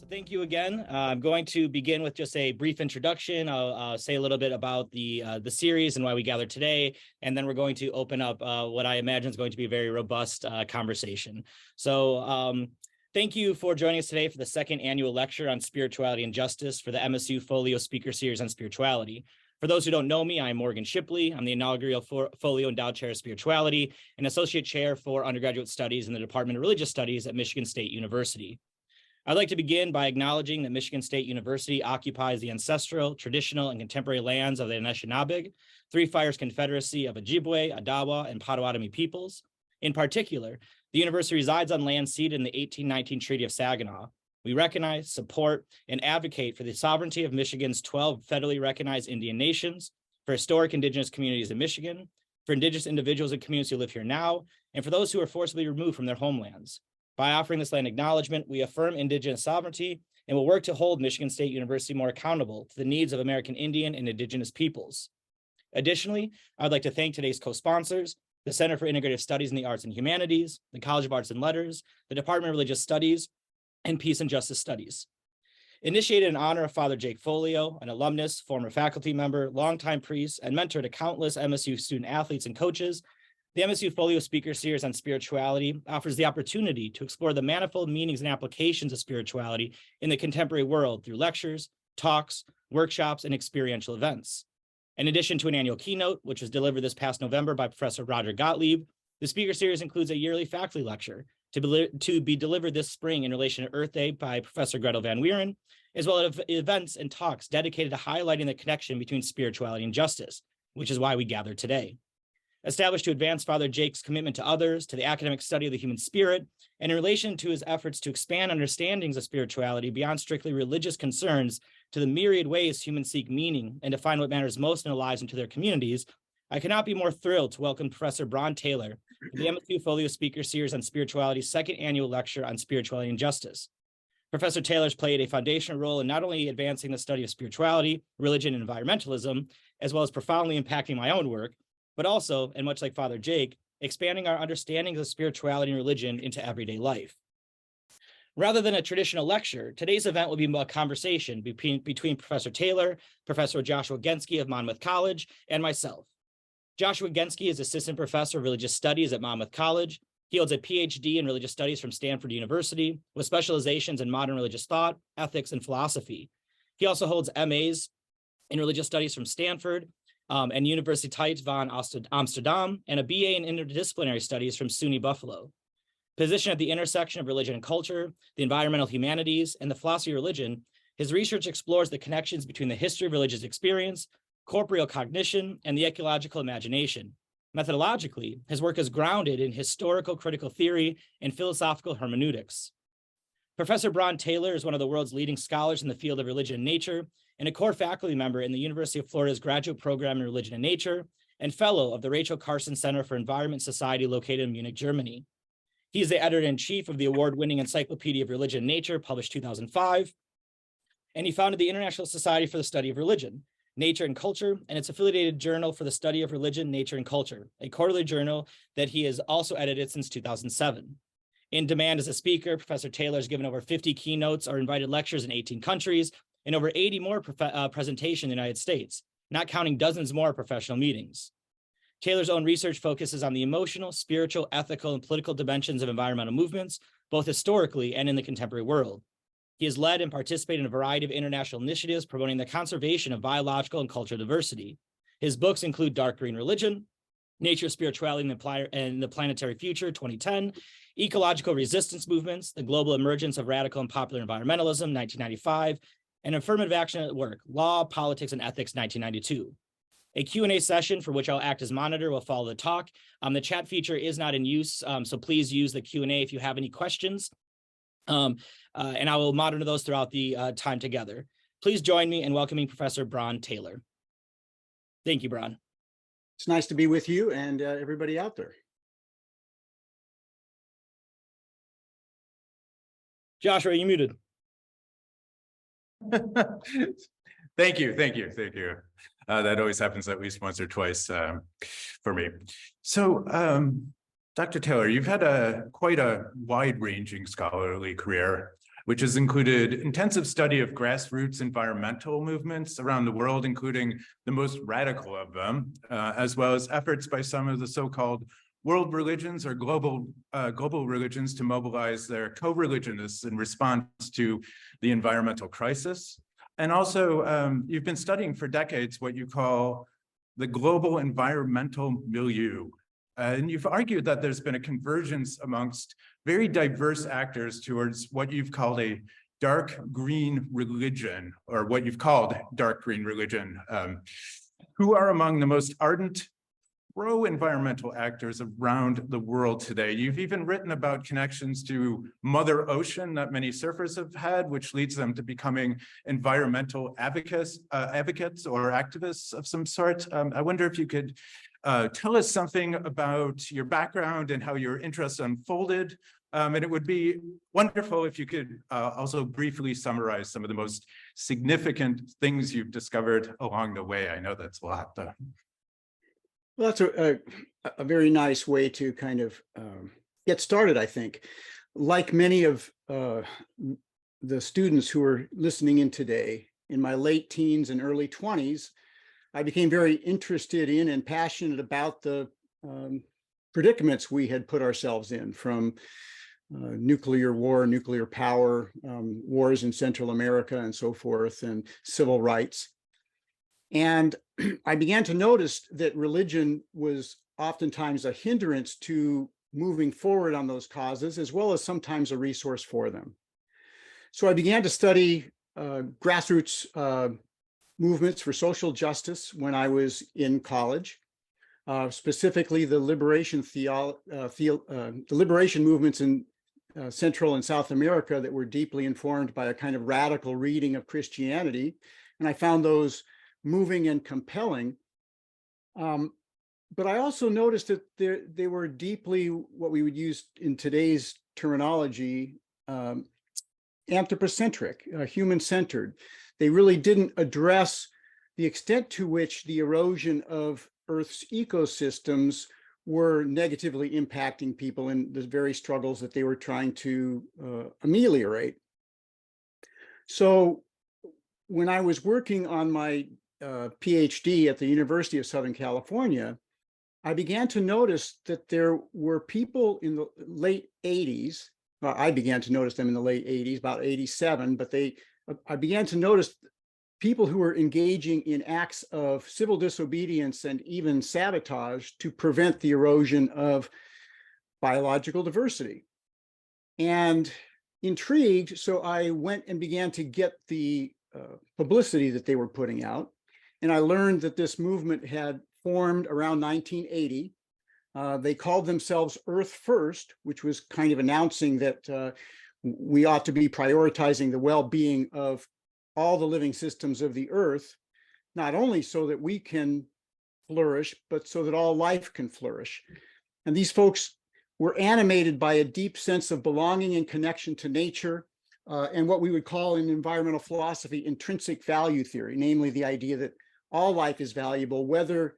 So thank you again. I'm going to begin with just a brief introduction. I'll say a little bit about the series and why we gathered today, and then we're going to open up what I imagine is going to be a very robust conversation. So thank you for joining us today for the second annual lecture on spirituality and justice for the MSU Folio Speaker Series on Spirituality. For those who don't know me, I'm Morgan Shipley. I'm the inaugural Folio Endowed Chair of Spirituality and Associate Chair for Undergraduate Studies in the Department of Religious Studies at Michigan State University. I'd like to begin by acknowledging that Michigan State University occupies the ancestral, traditional, and contemporary lands of the Anishinaabe, Three Fires Confederacy of Ojibwe, Odawa, and Potawatomi peoples. In particular, the university resides on land ceded in the 1819 Treaty of Saginaw. We recognize, support, and advocate for the sovereignty of Michigan's 12 federally recognized Indian nations, for historic Indigenous communities in Michigan, for Indigenous individuals and communities who live here now, and for those who are forcibly removed from their homelands. By offering this land acknowledgement, we affirm Indigenous sovereignty and will work to hold Michigan State University more accountable to the needs of American Indian and Indigenous peoples. Additionally, I would like to thank today's co-sponsors, the Center for Integrative Studies in the Arts and Humanities, the College of Arts and Letters, the Department of Religious Studies, and Peace and Justice Studies. Initiated in honor of Father Jake Folio, an alumnus, former faculty member, longtime priest, and mentor to countless MSU student athletes and coaches, the MSU Folio Speaker Series on Spirituality offers the opportunity to explore the manifold meanings and applications of spirituality in the contemporary world through lectures, talks, workshops, and experiential events. In addition to an annual keynote, which was delivered this past November by Professor Roger Gottlieb, the Speaker Series includes a yearly faculty lecture to be delivered this spring in relation to Earth Day by Professor Gretel Van Wieren, as well as events and talks dedicated to highlighting the connection between spirituality and justice, which is why we gather today. Established to advance Father Jake's commitment to others, to the academic study of the human spirit, and in relation to his efforts to expand understandings of spirituality beyond strictly religious concerns to the myriad ways humans seek meaning and to find what matters most in their lives and to their communities, I cannot be more thrilled to welcome Professor Bron Taylor to the MSU Folio Speaker Series on Spirituality's second annual lecture on spirituality and justice. Professor Taylor's played a foundational role in not only advancing the study of spirituality, religion, and environmentalism, as well as profoundly impacting my own work, but also, and much like Father Jake, expanding our understandings of spirituality and religion into everyday life. Rather than a traditional lecture, today's event will be a conversation between Professor Taylor, Professor Joshua Genske of Monmouth College, and myself. Joshua Genske is Assistant Professor of Religious Studies at Monmouth College. He holds a PhD in Religious Studies from Stanford University with specializations in modern religious thought, ethics, and philosophy. He also holds MAs in Religious Studies from Stanford and Universiteit van Amsterdam, and a BA in interdisciplinary studies from SUNY Buffalo. Positioned at the intersection of religion and culture, the environmental humanities, and the philosophy of religion, his research explores the connections between the history of religious experience, corporeal cognition, and the ecological imagination. Methodologically, his work is grounded in historical critical theory and philosophical hermeneutics. Professor Bron Taylor is one of the world's leading scholars in the field of religion and nature, and a core faculty member in the University of Florida's graduate program in religion and nature, and fellow of the Rachel Carson Center for Environment and Society located in Munich, Germany. He is the editor-in-chief of the award-winning Encyclopedia of Religion and Nature, published 2005, and he founded the International Society for the Study of Religion, Nature and Culture, and its affiliated Journal for the Study of Religion, Nature, and Culture, a quarterly journal that he has also edited since 2007. In demand as a speaker, Professor Taylor has given over 50 keynotes or invited lectures in 18 countries, and over 80 more presentations in the United States, not counting dozens more professional meetings. Taylor's own research focuses on the emotional, spiritual, ethical, and political dimensions of environmental movements, both historically and in the contemporary world. He has led and participated in a variety of international initiatives promoting the conservation of biological and cultural diversity. His books include Dark Green Religion, Nature, Spirituality, and the Planetary Future, 2010, Ecological Resistance Movements, The Global Emergence of Radical and Popular Environmentalism, 1995, and Affirmative Action at Work, Law, Politics, and Ethics, 1992. A Q&A session for which I'll act as monitor will follow the talk. The chat feature is not in use, so please use the Q&A if you have any questions, and I will monitor those throughout the time together. Please join me in welcoming Professor Bron Taylor. Thank you, Bron. It's nice to be with you and everybody out there. Joshua, are you muted? Thank you. That always happens at least once or twice for me. So, Dr. Taylor, you've had quite a wide-ranging scholarly career. which has included intensive study of grassroots environmental movements around the world, including the most radical of them, as well as efforts by some of the so-called world religions or global religions to mobilize their co-religionists in response to the environmental crisis. And also, you've been studying for decades what you call the global environmental milieu. And you've argued that there's been a convergence amongst very diverse actors towards what you've called a dark green religion, or what you've called dark green religion, who are among the most ardent pro-environmental actors around the world today. You've even written about connections to Mother Ocean that many surfers have had, which leads them to becoming environmental advocates or activists of some sort. I wonder if you could tell us something about your background and how your interests unfolded. And it would be wonderful if you could also briefly summarize some of the most significant things you've discovered along the way. I know that's a lot. Well, that's a very nice way to kind of get started, I think. Like many of the students who are listening in today, in my late teens and early 20s, I became very interested in and passionate about the predicaments we had put ourselves in, from nuclear war, nuclear power, wars in Central America and so forth, and civil rights. And I began to notice that religion was oftentimes a hindrance to moving forward on those causes, as well as sometimes a resource for them. So I began to study grassroots movements for social justice when I was in college, specifically the liberation movements in Central and South America that were deeply informed by a kind of radical reading of Christianity. And I found those moving and compelling. But I also noticed that they were deeply, what we would use in today's terminology, anthropocentric, human-centered. They really didn't address the extent to which the erosion of Earth's ecosystems were negatively impacting people in the very struggles that they were trying to ameliorate. So when I was working on my PhD at the University of Southern California, I began to notice that there were people in the late 80s. Well, I began to notice them in the late 80s, about 87, but I began to notice people who were engaging in acts of civil disobedience and even sabotage to prevent the erosion of biological diversity. And intrigued, so I went and began to get the publicity that they were putting out. And I learned that this movement had formed around 1980. They called themselves Earth First, which was kind of announcing that we ought to be prioritizing the well-being of all the living systems of the Earth, not only so that we can flourish, but so that all life can flourish. And these folks were animated by a deep sense of belonging and connection to nature, and what we would call in environmental philosophy intrinsic value theory, namely the idea that all life is valuable, whether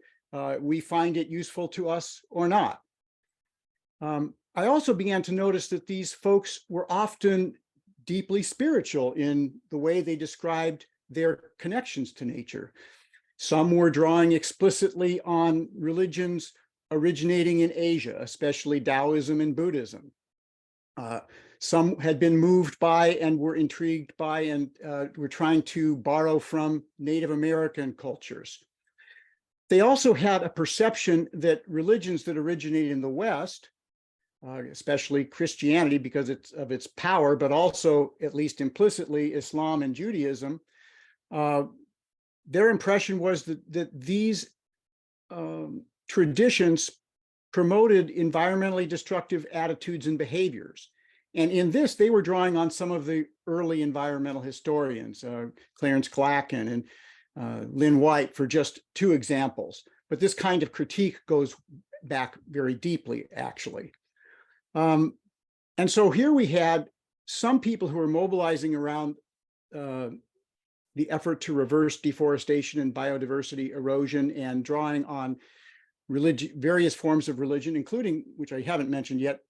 we find it useful to us or not. I also began to notice that these folks were often deeply spiritual in the way they described their connections to nature. Some were drawing explicitly on religions originating in Asia, especially Taoism and Buddhism. Some had been moved by and were intrigued by and were trying to borrow from Native American cultures. They also had a perception that religions that originated in the West, especially Christianity because of its power, but also, at least implicitly, Islam and Judaism, their impression was that these traditions promoted environmentally destructive attitudes and behaviors. And in this, they were drawing on some of the early environmental historians, Clarence Clacken and Lynn White, for just two examples. But this kind of critique goes back very deeply, actually. And so here we had some people who were mobilizing around the effort to reverse deforestation and biodiversity erosion and drawing on various forms of religion, including, which I haven't mentioned yet,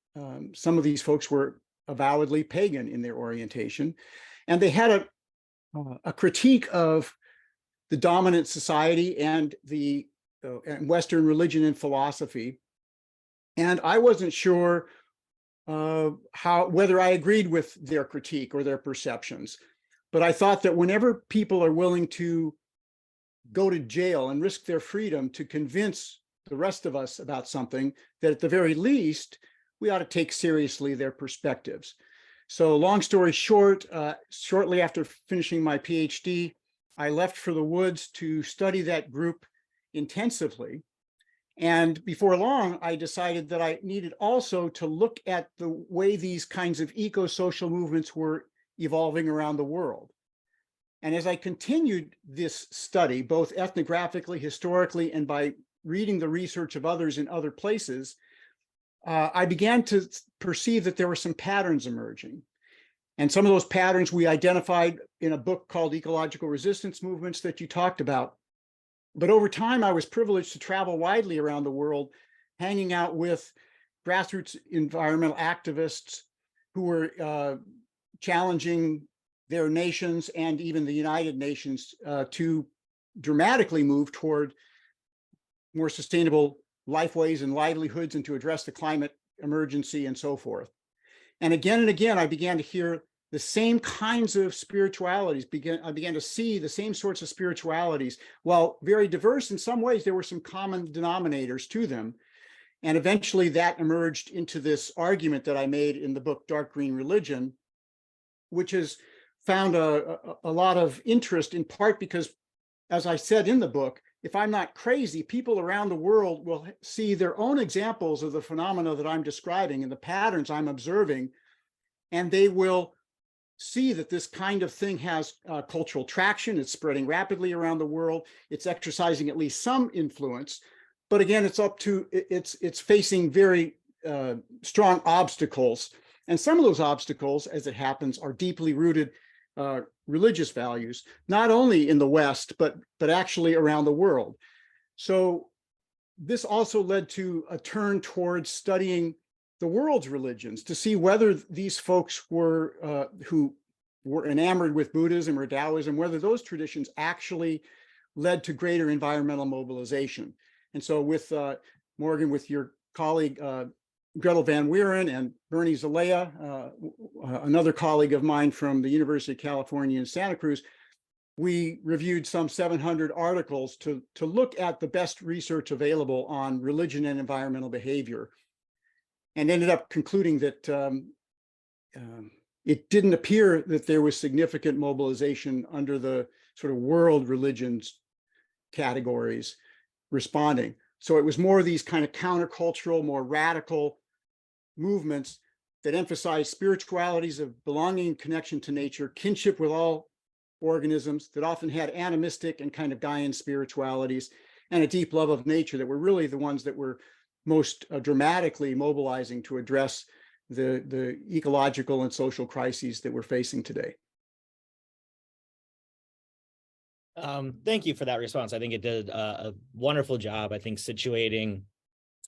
some of these folks were avowedly pagan in their orientation. And they had a critique of the dominant society and the and Western religion and philosophy. And I wasn't sure whether I agreed with their critique or their perceptions. But I thought that whenever people are willing to go to jail and risk their freedom to convince the rest of us about something, that at the very least, we ought to take seriously their perspectives. So long story short, shortly after finishing my PhD, I left for the woods to study that group intensively. And before long, I decided that I needed also to look at the way these kinds of eco-social movements were evolving around the world. And as I continued this study, both ethnographically, historically, and by reading the research of others in other places, I began to perceive that there were some patterns emerging. And some of those patterns we identified in a book called Ecological Resistance Movements that you talked about. But over time, I was privileged to travel widely around the world, hanging out with grassroots environmental activists who were challenging their nations and even the United Nations to dramatically move toward more sustainable lifeways and livelihoods and to address the climate emergency and so forth. And again, I began to hear the same kinds of spiritualities. I began to see the same sorts of spiritualities. While very diverse in some ways, there were some common denominators to them. And eventually that emerged into this argument that I made in the book, Dark Green Religion, which has found a lot of interest, in part because, as I said in the book, if I'm not crazy, people around the world will see their own examples of the phenomena that I'm describing and the patterns I'm observing, and they will see that this kind of thing has cultural traction. It's spreading rapidly around the world. It's exercising at least some influence, but again, it's facing very strong obstacles. And some of those obstacles, as it happens, are deeply rooted religious values, not only in the West, but actually around the world. So this also led to a turn towards studying the world's religions to see whether these folks were who were enamored with Buddhism or Taoism, whether those traditions actually led to greater environmental mobilization. And so with Morgan, with your colleague, Gretel Van Wieren and Bernie Zelaya, another colleague of mine from the University of California in Santa Cruz, we reviewed some 700 articles to look at the best research available on religion and environmental behavior, and ended up concluding that it didn't appear that there was significant mobilization under the sort of world religions categories responding. So it was more these kind of countercultural, more radical movements that emphasize spiritualities of belonging and connection to nature, kinship with all organisms, that often had animistic and kind of Gaian spiritualities, and a deep love of nature, that were really the ones that were most dramatically mobilizing to address the ecological and social crises that we're facing today. Thank you for that response. I think it did a wonderful job, I think, situating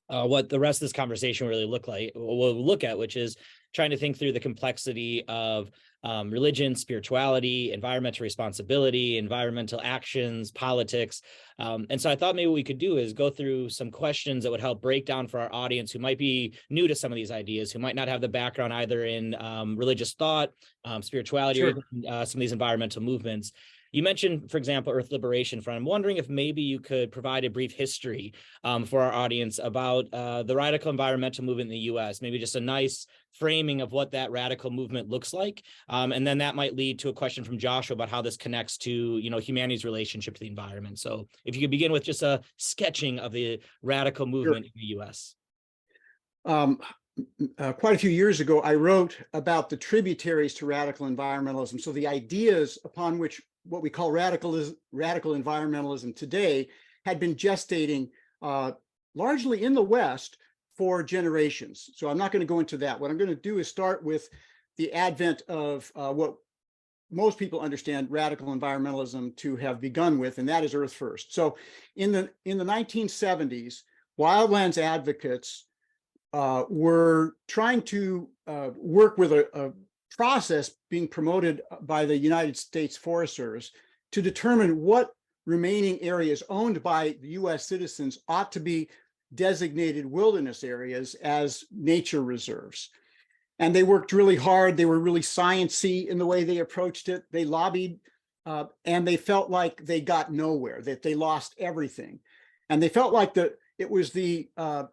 what the rest of this conversation really will look at, which is trying to think through the complexity of religion, spirituality, environmental responsibility, environmental actions, politics. And so I thought maybe what we could do is go through some questions that would help break down for our audience who might be new to some of these ideas, who might not have the background either in religious thought, spirituality, Sure. or some of these environmental movements. You mentioned, for example, Earth Liberation Front. I'm wondering if maybe you could provide a brief history for our audience about the radical environmental movement in the U.S., maybe just a nice framing of what that radical movement looks like. And then that might lead to a question from Joshua about how this connects to, humanity's relationship to the environment. So if you could begin with just a sketching of the radical movement in the U.S. Quite a few years ago, I wrote about the tributaries to radical environmentalism. So the ideas upon which what we call radical environmentalism today had been gestating largely in the West for generations. So I'm not going to go into that. What I'm going to do is start with the advent of what most people understand radical environmentalism to have begun with, and that is Earth First. So in the 1970s, wildlands advocates were trying to work with a process being promoted by the United States Forest Service to determine what remaining areas owned by the US citizens ought to be designated wilderness areas as nature reserves. And they worked really hard. They were really science-y in the way they approached it. They lobbied, and they felt like they got nowhere, that they lost everything. And they felt like it was the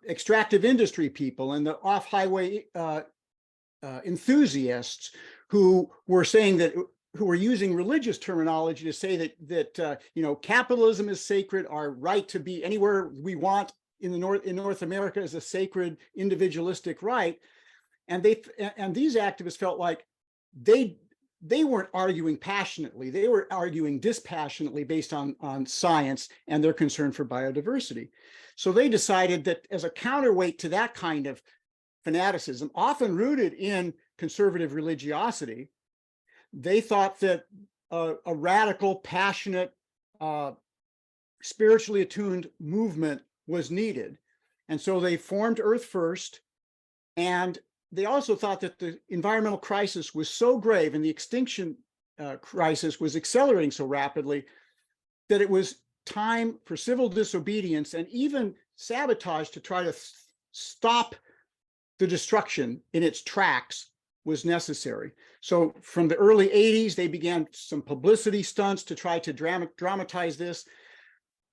extractive industry people and the off-highway enthusiasts who were saying that, who were using religious terminology to say that capitalism is sacred, our right to be anywhere we want in North America is a sacred individualistic right. And these activists felt like they weren't arguing passionately, they were arguing dispassionately based on science and their concern for biodiversity. So they decided that as a counterweight to that kind of fanaticism, often rooted in conservative religiosity, they thought that a radical, passionate, spiritually attuned movement was needed. And so they formed Earth First, and they also thought that the environmental crisis was so grave and the extinction crisis was accelerating so rapidly that it was time for civil disobedience and even sabotage to try to stop the destruction in its tracks was necessary. So from the early 80s, they began some publicity stunts to try to dramatize this.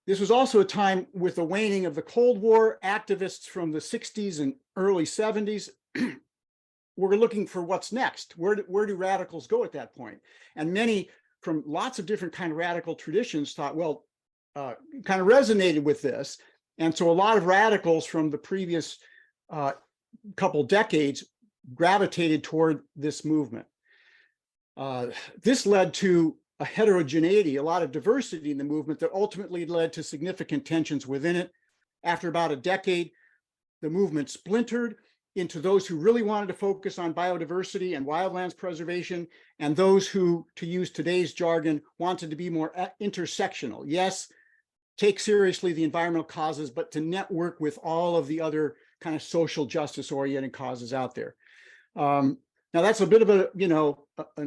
This was also a time with the waning of the Cold War. Activists from the 60s and early 70s were looking for what's next. Where do radicals go at that point? And many from lots of different kind of radical traditions thought, well, kind of resonated with this. And so a lot of radicals from the previous couple decades gravitated toward this movement. This led to a heterogeneity, a lot of diversity in the movement that ultimately led to significant tensions within it. After about a decade, the movement splintered into those who really wanted to focus on biodiversity and wildlands preservation, and those who, to use today's jargon, wanted to be more intersectional. Yes, take seriously the environmental causes, but to network with all of the other kind of social justice oriented causes out there. Now that's a bit of an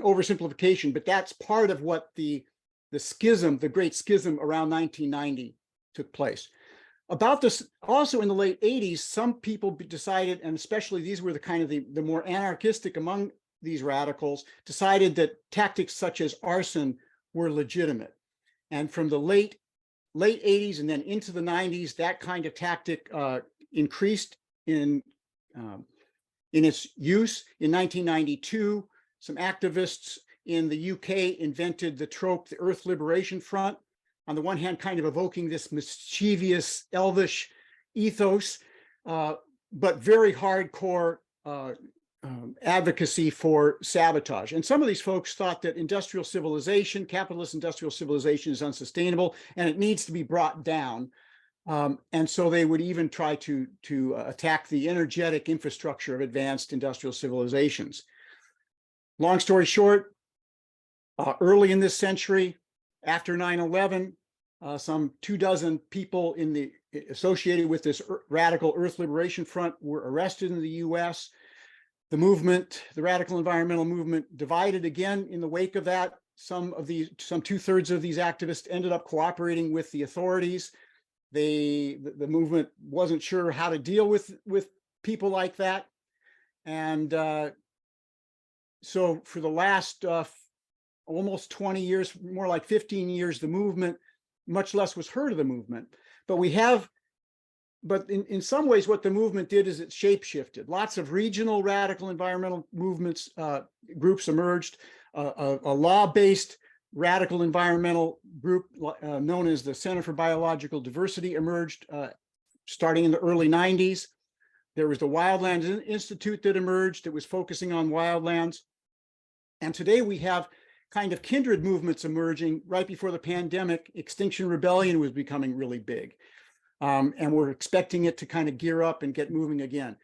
oversimplification, but that's part of what the schism, the great schism around 1990 took place. About this, also in the late 80s, some people decided, and especially these were the kind of the more anarchistic among these radicals, decided that tactics such as arson were legitimate. And from the late 80s and then into the 90s, that kind of tactic increased in its use. In 1992, some activists in the UK invented the trope, the Earth Liberation Front, on the one hand, kind of evoking this mischievous, elvish ethos, but very hardcore advocacy for sabotage. And some of these folks thought that industrial civilization, capitalist industrial civilization, is unsustainable and it needs to be brought down. And so they would even try to attack the energetic infrastructure of advanced industrial civilizations. Long story short, early in this century, after 9/11, some 24 people associated with this radical Earth Liberation Front were arrested in the US. The movement, the radical environmental movement, divided again in the wake of that. Some 2/3 of these activists ended up cooperating with the authorities. The movement wasn't sure how to deal with people like that. And so for the last almost 20 years, more like 15 years, the movement, much less was heard of the movement. But in some ways, what the movement did is it shape-shifted. Lots of regional radical environmental movements, groups emerged. A law-based radical environmental group known as the Center for Biological Diversity emerged starting in the early 90s. There was the Wildlands Institute that emerged that was focusing on wildlands. And today we have kind of kindred movements emerging. Right before the pandemic, Extinction Rebellion was becoming really big. And we're expecting it to kind of gear up and get moving again.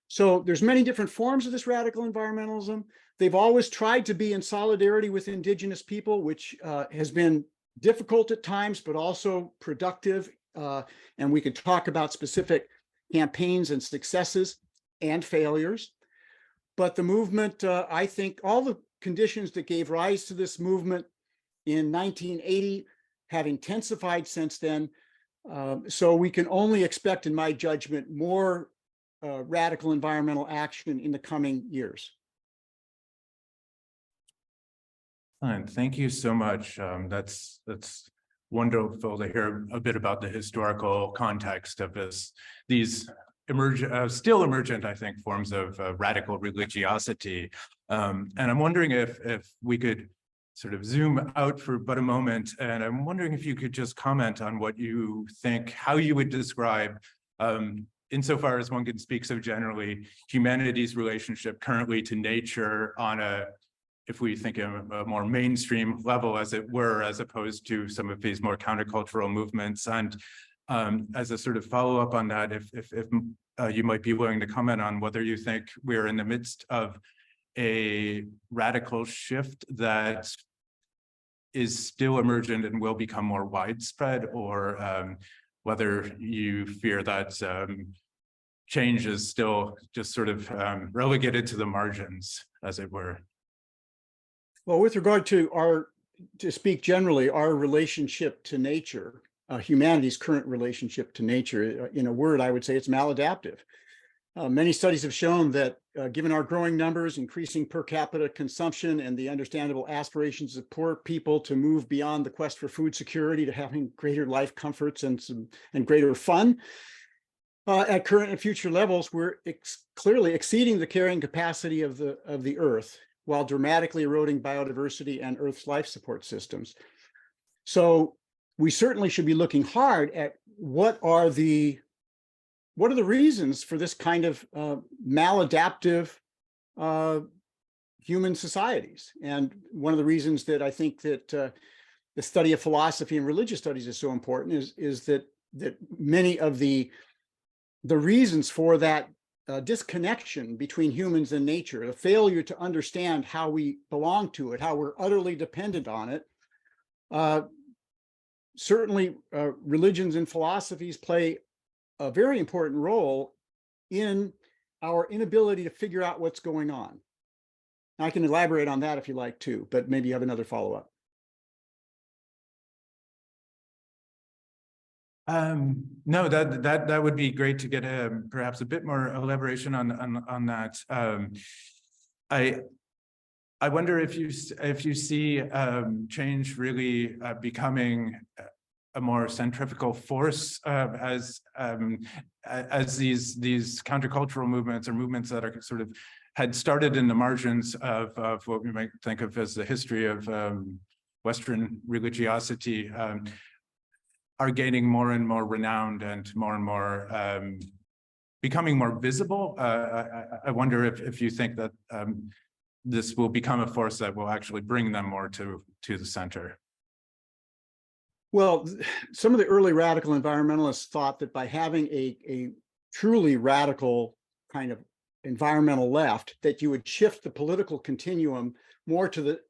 So there's many different forms of this radical environmentalism. They've always tried to be in solidarity with indigenous people, which has been difficult at times, but also productive. And we could talk about specific campaigns and successes. and failures. But the movement, I think all the conditions that gave rise to this movement in 1980 have intensified since then. So we can only expect, in my judgment, more radical environmental action in the coming years. Thank you so much. That's wonderful to hear a bit about the historical context of these still emergent, I think, forms of radical religiosity. And I'm wondering if we could sort of zoom out for but a moment, and I'm wondering if you could just comment on what you think, how you would describe, insofar as one can speak so generally, humanity's relationship currently to nature on a, if we think of a more mainstream level, as it were, as opposed to some of these more countercultural movements. And as a sort of follow-up on that, if you might be willing to comment on whether you think we're in the midst of a radical shift that is still emergent and will become more widespread, or whether you fear that change is still just sort of relegated to the margins, as it were. Well, with regard to to speak generally, our relationship to nature, humanity's current relationship to nature, in a word, I would say it's maladaptive. Many studies have shown that given our growing numbers, increasing per capita consumption, and the understandable aspirations of poor people to move beyond the quest for food security to having greater life comforts and greater fun, at current and future levels, we're clearly exceeding the carrying capacity of the Earth, while dramatically eroding biodiversity and Earth's life support systems. So we certainly should be looking hard at what are the reasons for this kind of maladaptive human societies. And one of the reasons that I think that the study of philosophy and religious studies is so important is that many of the reasons for that disconnection between humans and nature, the failure to understand how we belong to it, how we're utterly dependent on it. Certainly, religions and philosophies play a very important role in our inability to figure out what's going on. I can elaborate on that if you like too, but maybe you have another follow-up. No, that would be great to get perhaps a bit more elaboration on that. I wonder if you see change really becoming a more centrifugal force as these countercultural movements, or movements that are sort of had started in the margins of what we might think of as the history of Western religiosity, are gaining more and more renowned and more becoming more visible. I wonder if you think that this will become a force that will actually bring them more to the center. Well, some of the early radical environmentalists thought that by having a truly radical kind of environmental left, that you would shift the political continuum more to the,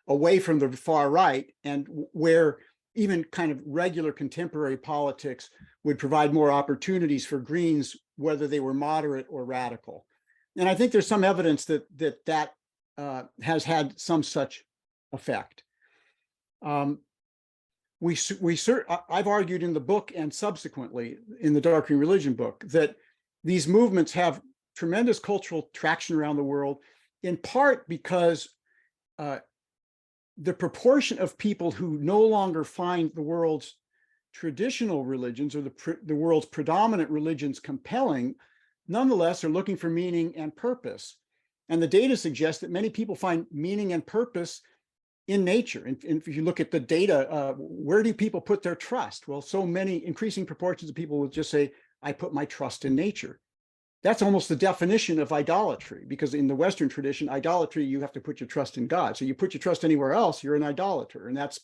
away from the far right, and where even kind of regular contemporary politics would provide more opportunities for Greens, whether they were moderate or radical. And I think there's some evidence that has had some such effect. I've argued in the book and subsequently in the Dark Green Religion book that these movements have tremendous cultural traction around the world, in part because the proportion of people who no longer find the world's traditional religions or the world's predominant religions compelling, nonetheless are looking for meaning and purpose. And the data suggests that many people find meaning and purpose in nature. And if you look at the data, where do people put their trust? Well, so many increasing proportions of people will just say, I put my trust in nature. That's almost the definition of idolatry, because in the Western tradition, idolatry, you have to put your trust in God. So you put your trust anywhere else, you're an idolater. And that's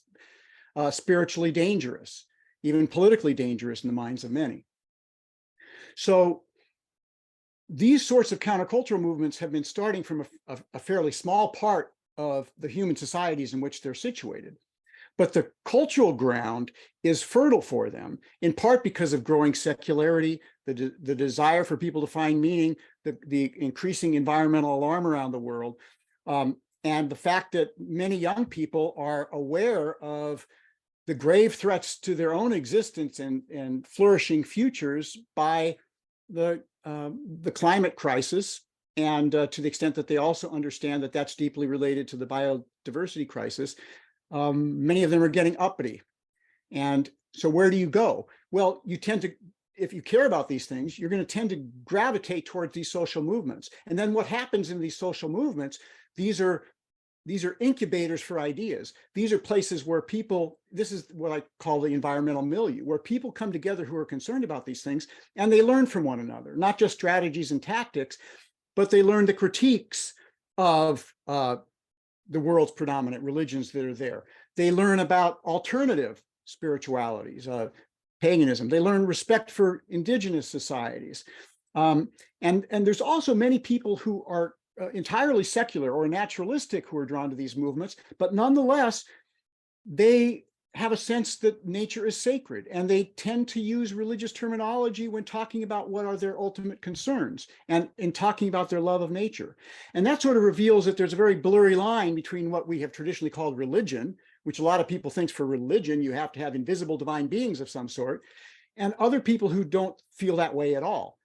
spiritually dangerous, even politically dangerous in the minds of many. So these sorts of countercultural movements have been starting from a fairly small part of the human societies in which they're situated. but the cultural ground is fertile for them, in part because of growing secularity, the desire for people to find meaning, the increasing environmental alarm around the world, and the fact that many young people are aware of the grave threats to their own existence and flourishing futures by the climate crisis, and to the extent that they also understand that that's deeply related to the biodiversity crisis. Many of them are getting uppity. And so where do you go? Well, you tend to, if you care about these things, you're going to tend to gravitate towards these social movements. And then what happens in these social movements, these are incubators for ideas. These are places where people, this is what I call the environmental milieu, where people come together who are concerned about these things, and they learn from one another, not just strategies and tactics, but they learn the critiques of the world's predominant religions that are there. They learn about alternative spiritualities, paganism. They learn respect for indigenous societies. And there's also many people who are entirely secular or naturalistic who are drawn to these movements, but nonetheless, they have a sense that nature is sacred, and they tend to use religious terminology when talking about what are their ultimate concerns and in talking about their love of nature. And that sort of reveals that there's a very blurry line between what we have traditionally called religion, which a lot of people think for religion, you have to have invisible divine beings of some sort, and other people who don't feel that way at all.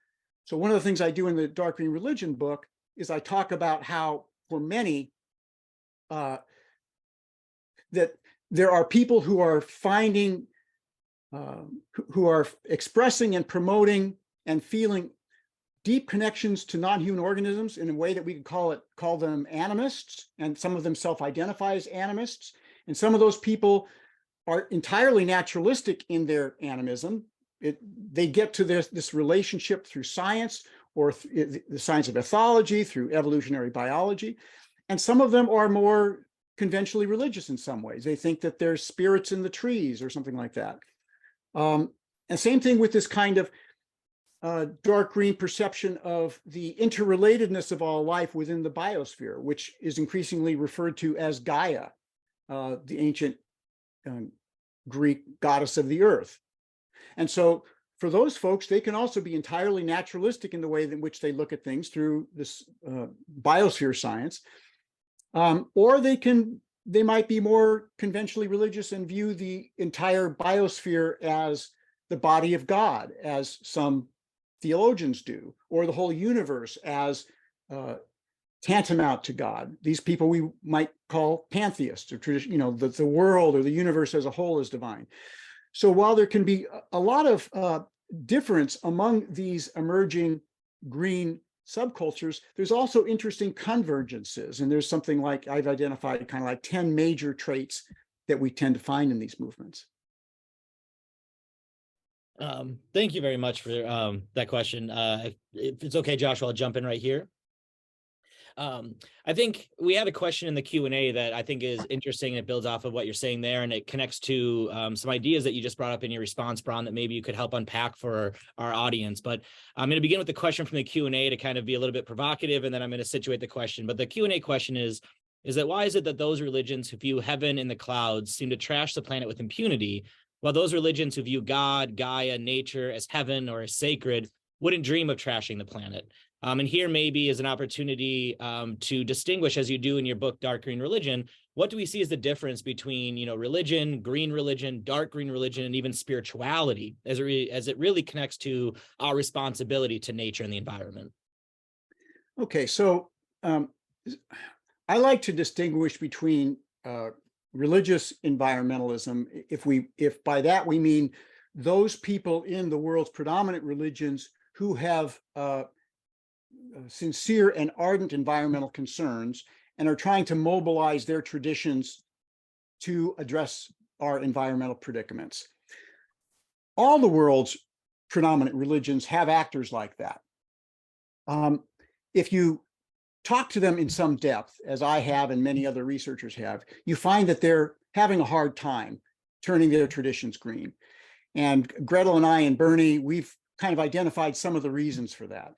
So one of the things I do in the Dark Green Religion book is I talk about how for many, that there are people who are finding, who are expressing and promoting and feeling deep connections to non-human organisms in a way that we could call them animists, and some of them self-identify as animists. And some of those people are entirely naturalistic in their animism. They get to this relationship through science, or the science of ethology, through evolutionary biology. And some of them are more conventionally religious in some ways. They think that there's spirits in the trees or something like that. And same thing with this kind of dark green perception of the interrelatedness of all life within the biosphere, which is increasingly referred to as Gaia, the ancient Greek goddess of the earth. And so for those folks, they can also be entirely naturalistic in the way in which they look at things through this biosphere science. Or they might be more conventionally religious and view the entire biosphere as the body of God, as some theologians do, or the whole universe as tantamount to God. These people we might call pantheists, or the world or the universe as a whole is divine. So while there can be a lot of difference among these emerging green subcultures, there's also interesting convergences. And there's something like, I've identified kind of like 10 major traits that we tend to find in these movements. Thank you very much for that question. If it's okay, Joshua, I'll jump in right here. I think we had a question in the Q&A that I think is interesting. It builds off of what you're saying there, and it connects to some ideas that you just brought up in your response, Bron, that maybe you could help unpack for our audience. But I'm going to begin with the question from the Q&A to kind of be a little bit provocative, and then I'm going to situate the question. But the Q&A question is that why is it that those religions who view heaven in the clouds seem to trash the planet with impunity, while those religions who view God, Gaia, nature as heaven or as sacred wouldn't dream of trashing the planet? And here maybe is an opportunity to distinguish, as you do in your book, Dark Green Religion, what do we see as the difference between, religion, green religion, dark green religion, and even spirituality as it really connects to our responsibility to nature and the environment? Okay, so I like to distinguish between religious environmentalism, if by that we mean those people in the world's predominant religions who have sincere and ardent environmental concerns and are trying to mobilize their traditions to address our environmental predicaments. All the world's predominant religions have actors like that. If you talk to them in some depth, as I have and many other researchers have, you find that they're having a hard time turning their traditions green. And Gretel and I and Bernie, we've kind of identified some of the reasons for that.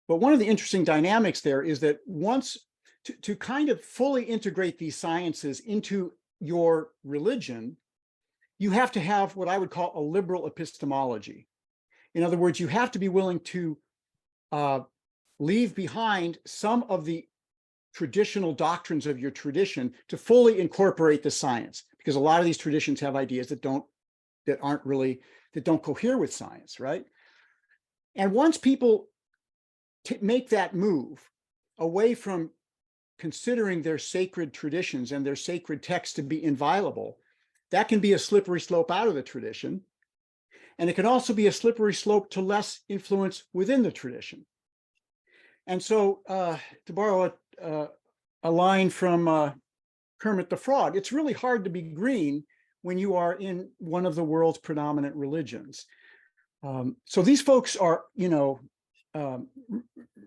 But one of the interesting dynamics there is that once to kind of fully integrate these sciences into your religion, you have to have what I would call a liberal epistemology. In other words, you have to be willing to leave behind some of the traditional doctrines of your tradition to fully incorporate the science, because a lot of these traditions have ideas that don't cohere with science, right? And once people make that move away from considering their sacred traditions and their sacred texts to be inviolable, that can be a slippery slope out of the tradition. And it can also be a slippery slope to less influence within the tradition. And so, to borrow a line from Kermit the Frog, it's really hard to be green when you are in one of the world's predominant religions. So these folks are,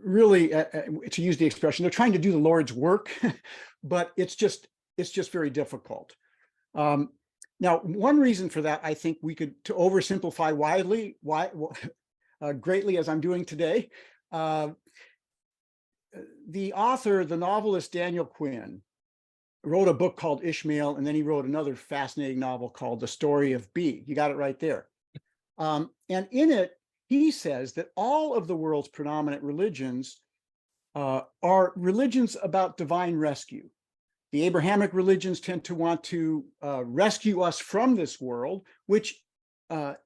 really, to use the expression, they're trying to do the Lord's work, but it's just very difficult. Now, one reason for that, I think we could, to oversimplify greatly as I'm doing today, the author, the novelist Daniel Quinn, wrote a book called Ishmael, and then he wrote another fascinating novel called The Story of B. You got it right there. And in it, he says that all of the world's predominant religions are religions about divine rescue. The Abrahamic religions tend to want to rescue us from this world, which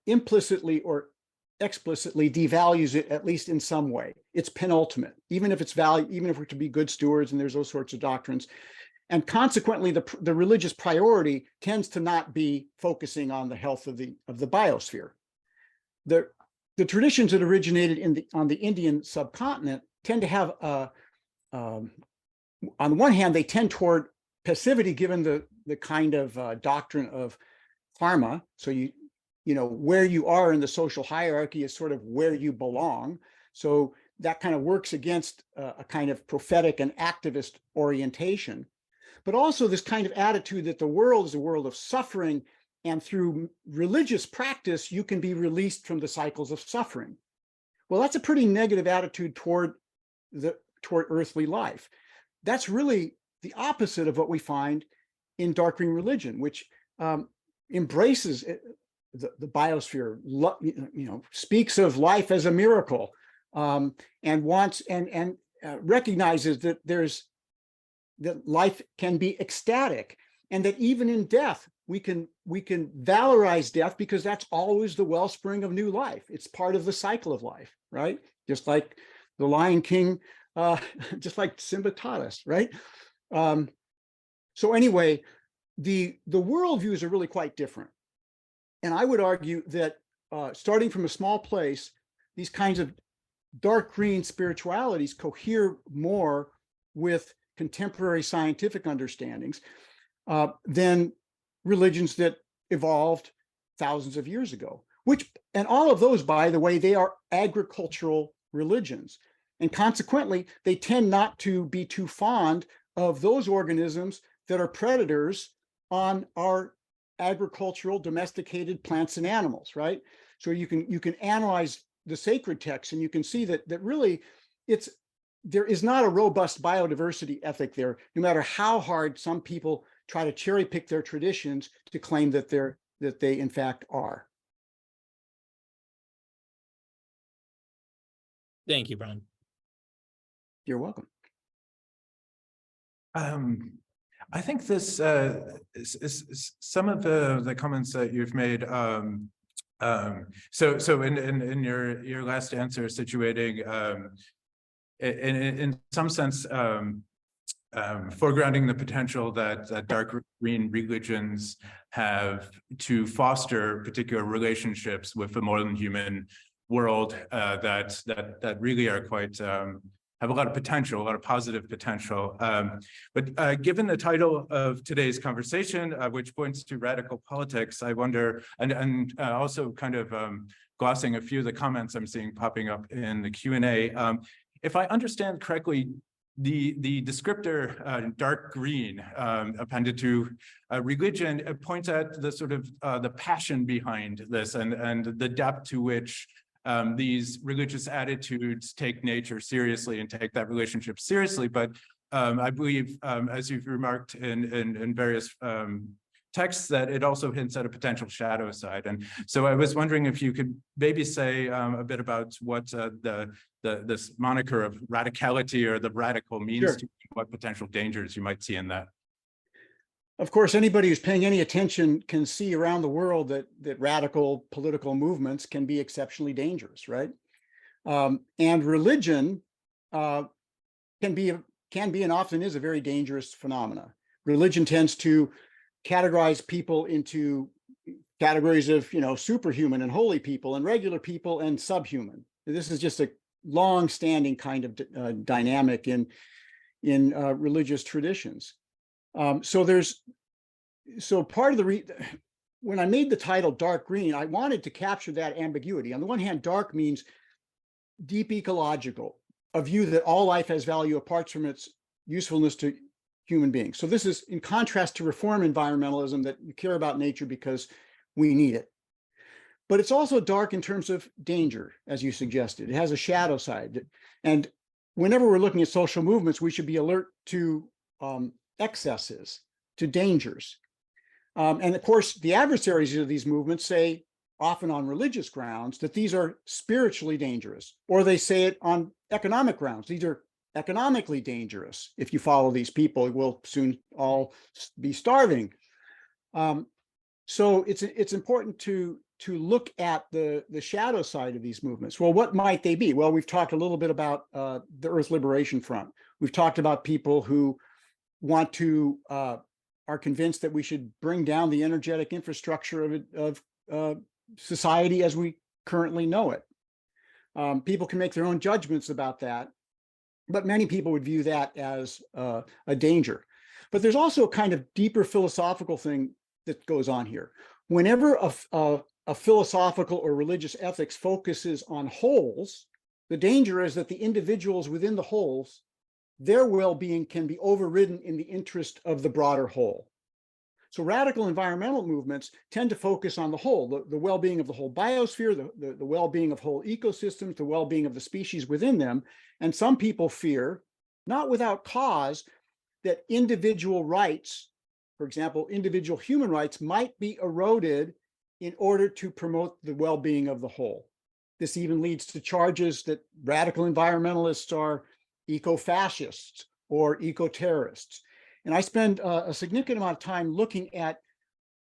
implicitly or explicitly devalues it, at least in some way. It's penultimate, even if we're to be good stewards, and there's those sorts of doctrines. And consequently, the religious priority tends to not be focusing on the health of the biosphere. The traditions that originated on the Indian subcontinent tend to have, on the one hand, they tend toward passivity, given the kind of doctrine of karma. So where you are in the social hierarchy is sort of where you belong. So that kind of works against a kind of prophetic and activist orientation. But also this kind of attitude that the world is a world of suffering, and through religious practice, you can be released from the cycles of suffering. Well, that's a pretty negative attitude toward earthly life. That's really the opposite of what we find in dark green religion, which embraces the biosphere, speaks of life as a miracle, and wants and recognizes that that life can be ecstatic, and that even in death we can valorize death, because that's always the wellspring of new life. It's part of the cycle of life, right? Just like the Lion King, just like Simba taught us, right? So anyway, the worldviews are really quite different. And I would argue that starting from a small place, these kinds of dark green spiritualities cohere more with contemporary scientific understandings than religions that evolved thousands of years ago, and all of those, by the way, they are agricultural religions. And consequently, they tend not to be too fond of those organisms that are predators on our agricultural domesticated plants and animals, right? So you can analyze the sacred texts, and you can see that really there is not a robust biodiversity ethic there, no matter how hard some people try to cherry pick their traditions to claim that they in fact are. Thank you, Bron. You're welcome. I think this is some of the comments that you've made. So in your last answer, situating in some sense, foregrounding the potential that dark green religions have to foster particular relationships with the modern human world that really are quite have a lot of potential, a lot of positive potential. But given the title of today's conversation, which points to radical politics, I wonder, and also kind of glossing a few of the comments I'm seeing popping up in the Q&A, if I understand correctly, the descriptor dark green appended to religion points at the sort of the passion behind this and the depth to which these religious attitudes take nature seriously and take that relationship seriously. But I believe, as you've remarked in various texts, that it also hints at a potential shadow side. And so I was wondering if you could maybe say a bit about what this moniker of radicality or the radical means Sure. to what potential dangers you might see in that. Of course, anybody who's paying any attention can see around the world that radical political movements can be exceptionally dangerous, right? And religion can be and often is a very dangerous phenomena. Religion tends to categorize people into categories of, superhuman and holy people and regular people and subhuman. This is just a long-standing kind of dynamic in religious traditions. So part of when I made the title dark green, I wanted to capture that ambiguity. On the one hand, dark means deep ecological, a view that all life has value apart from its usefulness to human beings. So this is in contrast to reform environmentalism, that you care about nature because we need it. But it's also dark in terms of danger, as you suggested. It has a shadow side. And whenever we're looking at social movements, we should be alert to excesses, to dangers. And of course, the adversaries of these movements say, often on religious grounds, that these are spiritually dangerous, or they say it on economic grounds. These are economically dangerous. If you follow these people, we'll soon all be starving. So it's important to look at the shadow side of these movements. Well, what might they be? Well, we've talked a little bit about the Earth Liberation Front. We've talked about people who want to are convinced that we should bring down the energetic infrastructure of society as we currently know it. People can make their own judgments about that, but many people would view that as a danger. But there's also a kind of deeper philosophical thing that goes on here. Whenever a philosophical or religious ethics focuses on wholes, the danger is that the individuals within the wholes, their well-being can be overridden in the interest of the broader whole. So radical environmental movements tend to focus on the whole, the well-being of the whole biosphere, the well-being of whole ecosystems, the well-being of the species within them. And some people fear, not without cause, that individual rights, for example, individual human rights, might be eroded in order to promote the well-being of the whole. This even leads to charges that radical environmentalists are eco-fascists or eco-terrorists. And I spend a significant amount of time looking at,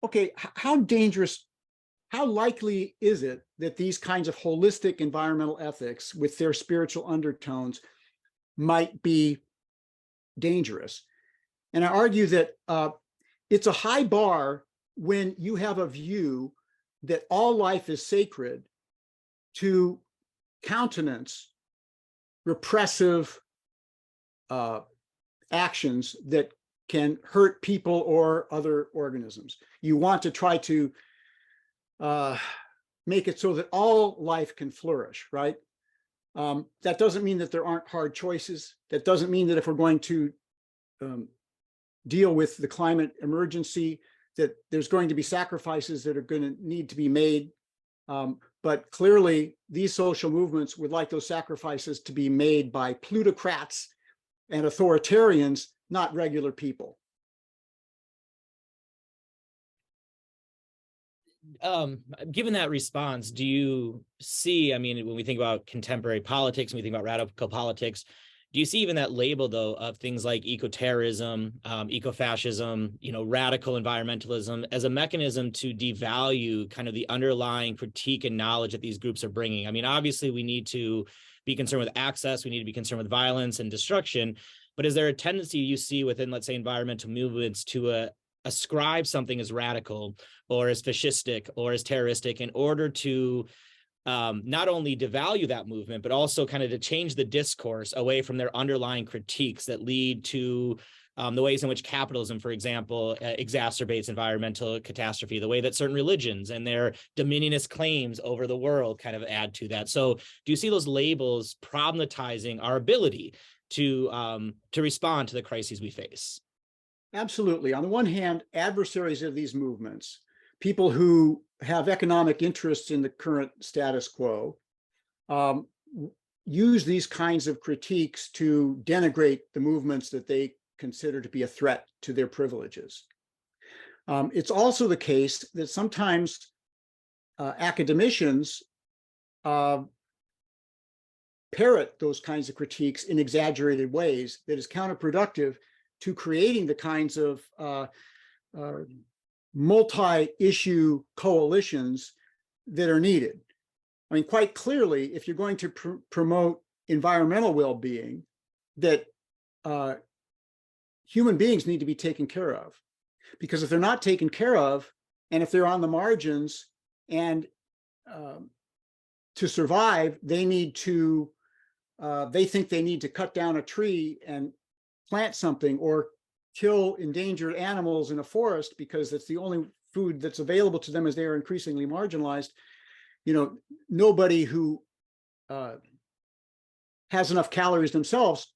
okay, how dangerous, how likely is it that these kinds of holistic environmental ethics with their spiritual undertones might be dangerous? And I argue that it's a high bar when you have a view that all life is sacred to countenance repressive actions that can hurt people or other organisms. You want to try to make it so that all life can flourish, right? That doesn't mean that there aren't hard choices. That doesn't mean that if we're going to deal with the climate emergency, that there's going to be sacrifices that are going to need to be made. But clearly, these social movements would like those sacrifices to be made by plutocrats and authoritarians, not regular people. Given that response, do you see, I mean, when we think about contemporary politics, when we think about radical politics, do you see even that label, though, of things like eco-terrorism, eco-fascism, radical environmentalism as a mechanism to devalue kind of the underlying critique and knowledge that these groups are bringing? I mean, obviously, we need to be concerned with access. We need to be concerned with violence and destruction. But is there a tendency you see within, let's say, environmental movements to ascribe something as radical or as fascistic or as terroristic in order to not only devalue that movement, but also kind of to change the discourse away from their underlying critiques that lead to the ways in which capitalism, for example, exacerbates environmental catastrophe, the way that certain religions and their dominionist claims over the world kind of add to that. So do you see those labels problematizing our ability to respond to the crises we face? Absolutely. On the one hand, adversaries of these movements, people who have economic interests in the current status quo, use these kinds of critiques to denigrate the movements that they consider to be a threat to their privileges. It's also the case that sometimes academicians parrot those kinds of critiques in exaggerated ways that is counterproductive to creating the kinds of multi-issue coalitions that are needed. I mean, quite clearly, if you're going to promote environmental well-being, that human beings need to be taken care of. Because if they're not taken care of, and if they're on the margins, and to survive, they need to, they think they need to cut down a tree and plant something, or kill endangered animals in a forest because that's the only food that's available to them as they are increasingly marginalized. You know, nobody who has enough calories themselves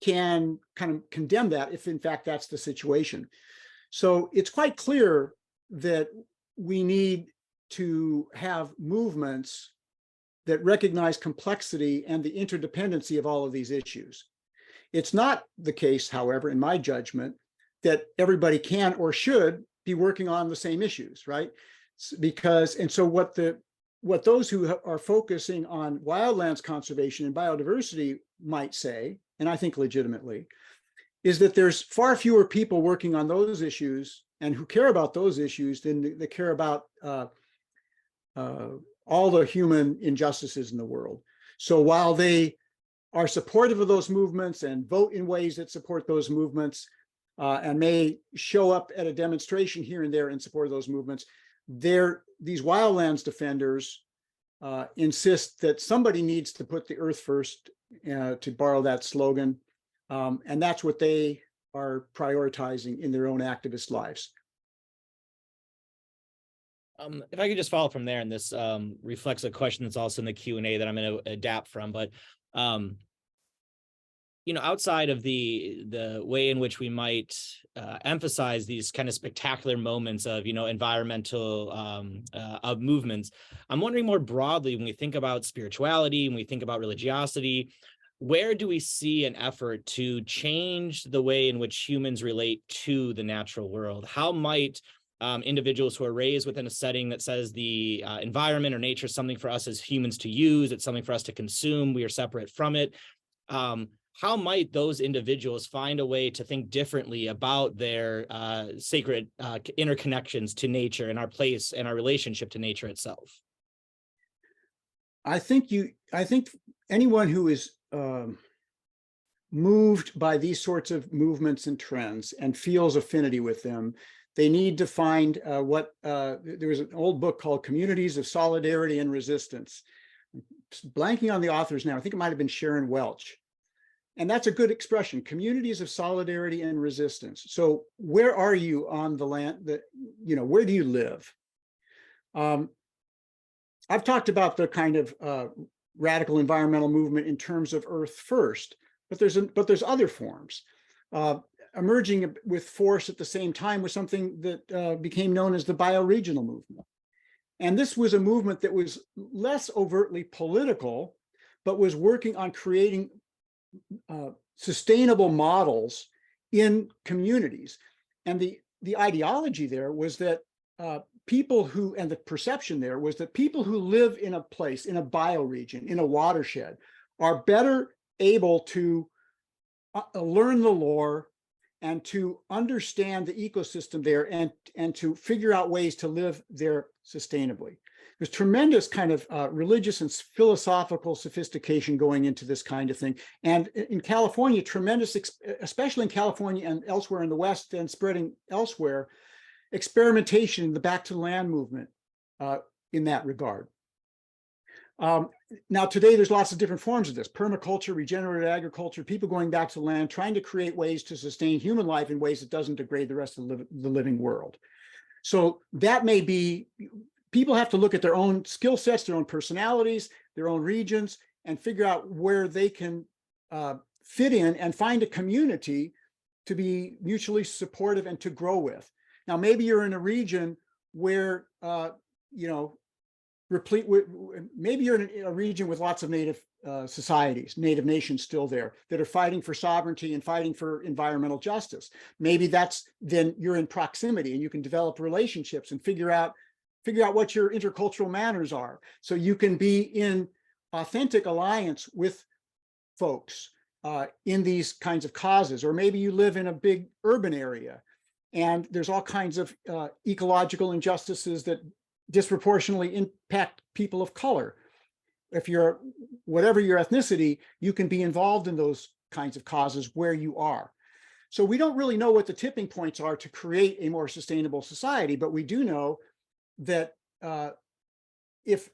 can kind of condemn that if in fact that's the situation. So it's quite clear that we need to have movements that recognize complexity and the interdependency of all of these issues. It's not the case, however, in my judgment, that everybody can or should be working on the same issues, right? Because, and so what those who are focusing on wildlands conservation and biodiversity might say, and I think legitimately, is that there's far fewer people working on those issues and who care about those issues than they care about all the human injustices in the world. So while they are supportive of those movements and vote in ways that support those movements, and may show up at a demonstration here and there in support of those movements, these wildlands defenders insist that somebody needs to put the earth first, to borrow that slogan, and that's what they are prioritizing in their own activist lives. If I could just follow from there, and this reflects a question that's also in the Q&A that I'm going to adapt from, but you know, outside of the way in which we might emphasize these kind of spectacular moments of, you know, environmental of movements, I'm wondering more broadly, when we think about spirituality, when we think about religiosity, where do we see an effort to change the way in which humans relate to the natural world? How might individuals who are raised within a setting that says the environment or nature is something for us as humans to use, it's something for us to consume, we are separate from it, how might those individuals find a way to think differently about their sacred interconnections to nature and our place and our relationship to nature itself? I think anyone who is moved by these sorts of movements and trends and feels affinity with them, they need to find there was an old book called Communities of Solidarity and Resistance. Blanking on the authors now, I think it might have been Sharon Welch. And that's a good expression, communities of solidarity and resistance. So where are you on the land that, you know, where do you live? I've talked about the kind of radical environmental movement in terms of Earth First, but there's other forms. Emerging with force at the same time was something that became known as the bioregional movement. And this was a movement that was less overtly political, but was working on creating sustainable models in communities. And the ideology there was that people who, and the perception there was that people who live in a place, in a bioregion, in a watershed, are better able to learn the lore and to understand the ecosystem there, and to figure out ways to live there sustainably. There's tremendous kind of religious and philosophical sophistication going into this kind of thing. And in California, tremendous, especially in California and elsewhere in the West and spreading elsewhere, experimentation in the back to the land movement in that regard. Now, today, there's lots of different forms of this: permaculture, regenerative agriculture, people going back to the land, trying to create ways to sustain human life in ways that doesn't degrade the rest of the living world. So that may be, people have to look at their own skill sets, their own personalities, their own regions, and figure out where they can fit in and find a community to be mutually supportive and to grow with. Now, maybe you're in a region where, you know, replete with, maybe you're in a region with lots of native societies, native nations still there that are fighting for sovereignty and fighting for environmental justice. Maybe then you're in proximity and you can develop relationships and figure out what your intercultural manners are. So you can be in authentic alliance with folks in these kinds of causes. Or maybe you live in a big urban area and there's all kinds of ecological injustices that disproportionately impact people of color. If you're, whatever your ethnicity, you can be involved in those kinds of causes where you are. So we don't really know what the tipping points are to create a more sustainable society, but we do know that if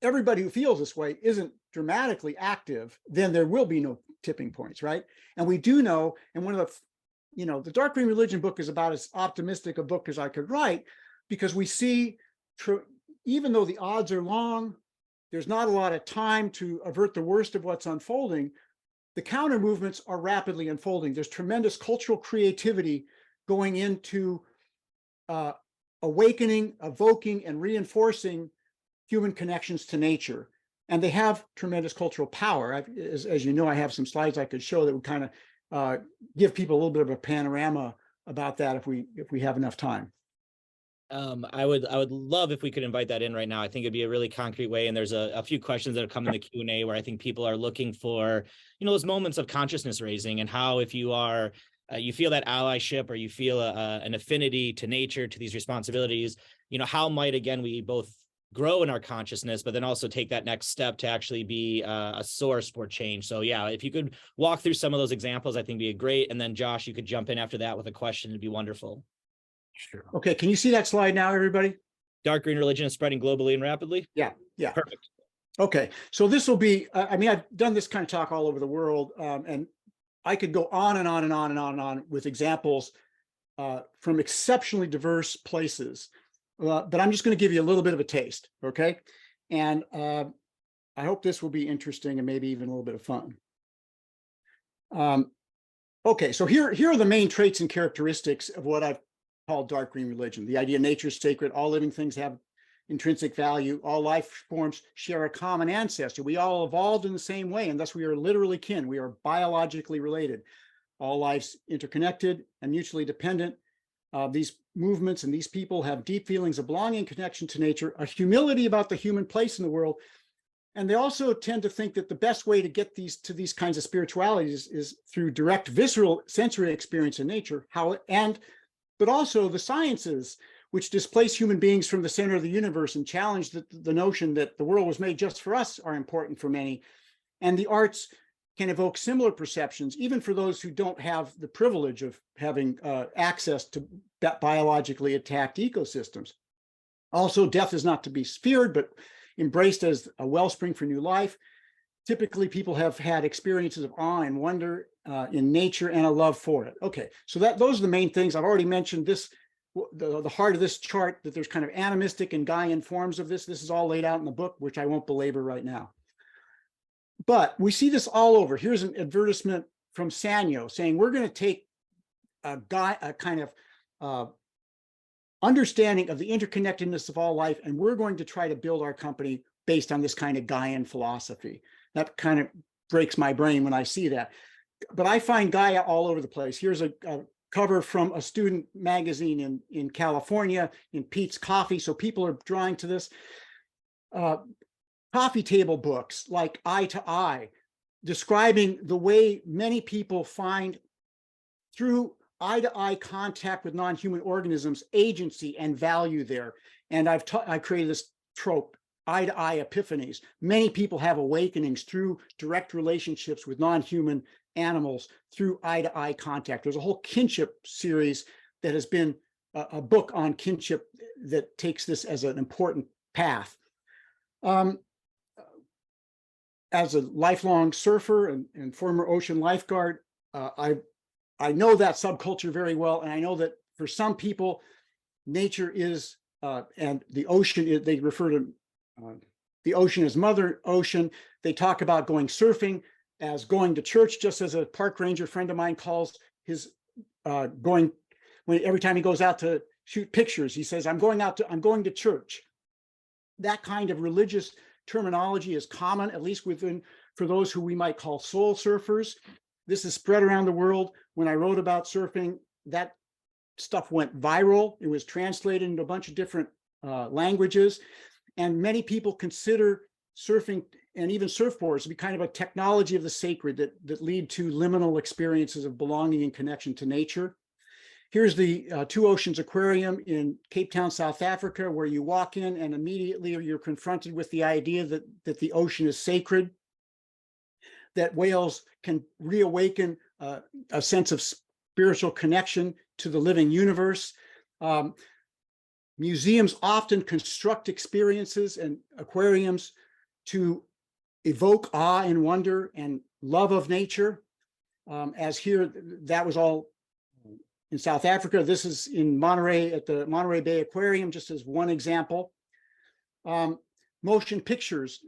everybody who feels this way isn't dramatically active, then there will be no tipping points, right? And we do know, and one of the Dark Green Religion book is about as optimistic a book as I could write, because we see, even though the odds are long, there's not a lot of time to avert the worst of what's unfolding, the counter movements are rapidly unfolding. There's tremendous cultural creativity going into awakening, evoking, and reinforcing human connections to nature. And they have tremendous cultural power. As you know, I have some slides I could show that would kind of give people a little bit of a panorama about that if we have enough time. I would love if we could invite that in right now. I think it'd be a really concrete way. And there's a few questions that have come in the Q&A where I think people are looking for, those moments of consciousness raising, and how, if you are, you feel that allyship, or you feel an affinity to nature, to these responsibilities, how might, again, we both grow in our consciousness, but then also take that next step to actually be a source for change. So yeah, if you could walk through some of those examples, I think would be great. And then Josh, you could jump in after that with a question. It'd be wonderful. Sure. Okay, can you see that slide now, everybody? Dark green religion is spreading globally and rapidly? Yeah. Perfect. Okay, so this will be, I've done this kind of talk all over the world, and I could go on and on and on and on and on with examples from exceptionally diverse places, but I'm just going to give you a little bit of a taste, okay? And I hope this will be interesting and maybe even a little bit of fun. Okay, so here are the main traits and characteristics of what I've called dark green religion. The idea nature is sacred, all living things have intrinsic value, all life forms share a common ancestor. We all evolved in the same way, and thus we are literally kin. We are biologically related. All lives interconnected and mutually dependent. These movements and these people have deep feelings of belonging, connection to nature, a humility about the human place in the world. And they also tend to think that the best way to get to these kinds of spiritualities is through direct visceral sensory experience in nature, but also the sciences, which displace human beings from the center of the universe and challenge the notion that the world was made just for us, are important for many. And the arts can evoke similar perceptions, even for those who don't have the privilege of having access to biologically attacked ecosystems. Also, death is not to be feared, but embraced as a wellspring for new life. Typically, people have had experiences of awe and wonder in nature and a love for it. Okay, so those are the main things. I've already mentioned this, the heart of this chart, that there's kind of animistic and Gaian forms of this. This is all laid out in the book, which I won't belabor right now. But we see this all over. Here's an advertisement from Sanyo saying, we're going to take a kind of understanding of the interconnectedness of all life, and we're going to try to build our company based on this kind of Gaian philosophy. That kind of breaks my brain when I see that. But I find Gaia all over the place. Here's a cover from a student magazine in California, in Pete's Coffee. So people are drawing to this. Coffee table books like Eye to Eye, describing the way many people find through eye-to-eye contact with non-human organisms, agency and value there. And I created this trope, eye-to-eye epiphanies. Many people have awakenings through direct relationships with non-human animals through eye-to-eye contact. There's a whole kinship series that has been a book on kinship that takes this as an important path. As a lifelong surfer and former ocean lifeguard, I know that subculture very well, and I know that for some people, nature is, and the ocean, they refer to the ocean as Mother Ocean. They talk about going surfing as going to church, just as a park ranger friend of mine calls his every time he goes out to shoot pictures, he says, I'm going to church. that kind of religious terminology is common, at least for those who we might call soul surfers. This is spread around the world. When I wrote about surfing, that stuff went viral. It was translated into a bunch of different languages. And many people consider surfing and even surfboards to be kind of a technology of the sacred that lead to liminal experiences of belonging and connection to nature. Here's the Two Oceans Aquarium in Cape Town, South Africa, where you walk in and immediately you're confronted with the idea that the ocean is sacred, that whales can reawaken a sense of spiritual connection to the living universe. Museums often construct experiences and aquariums to evoke awe and wonder and love of nature. As here, that was all in South Africa. This is in Monterey at the Monterey Bay Aquarium, just as one example. Motion pictures.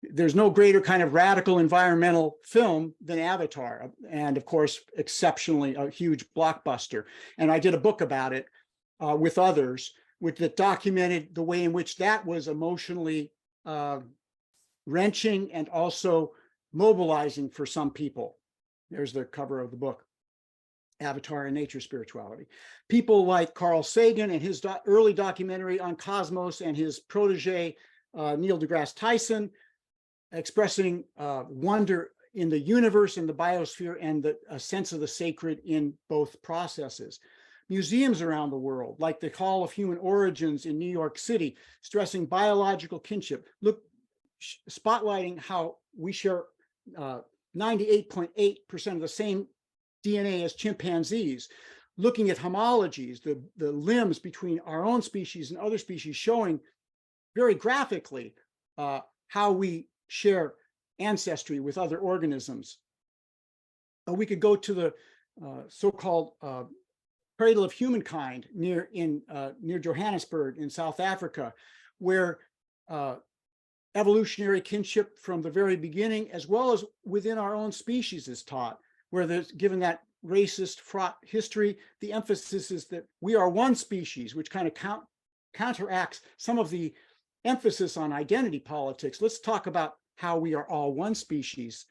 There's no greater kind of radical environmental film than Avatar, and of course, exceptionally a huge blockbuster. And I did a book about it with others, that documented the way in which that was emotionally wrenching and also mobilizing for some people. There's the cover of the book, Avatar and Nature Spirituality. People like Carl Sagan and his early documentary on Cosmos, and his protege, Neil deGrasse Tyson, expressing wonder in the universe and the biosphere, and a sense of the sacred in both processes. Museums around the world, like the Hall of Human Origins in New York City, stressing biological kinship, spotlighting how we share 98.8% of the same DNA as chimpanzees, looking at homologies, the limbs between our own species and other species, showing very graphically how we share ancestry with other organisms. We could go to the so-called cradle of humankind near Johannesburg in South Africa, where evolutionary kinship from the very beginning, as well as within our own species, is taught, where there's, given that racist fraught history, the emphasis is that we are one species, which kind of counteracts some of the emphasis on identity politics. Let's talk about how we are all one species.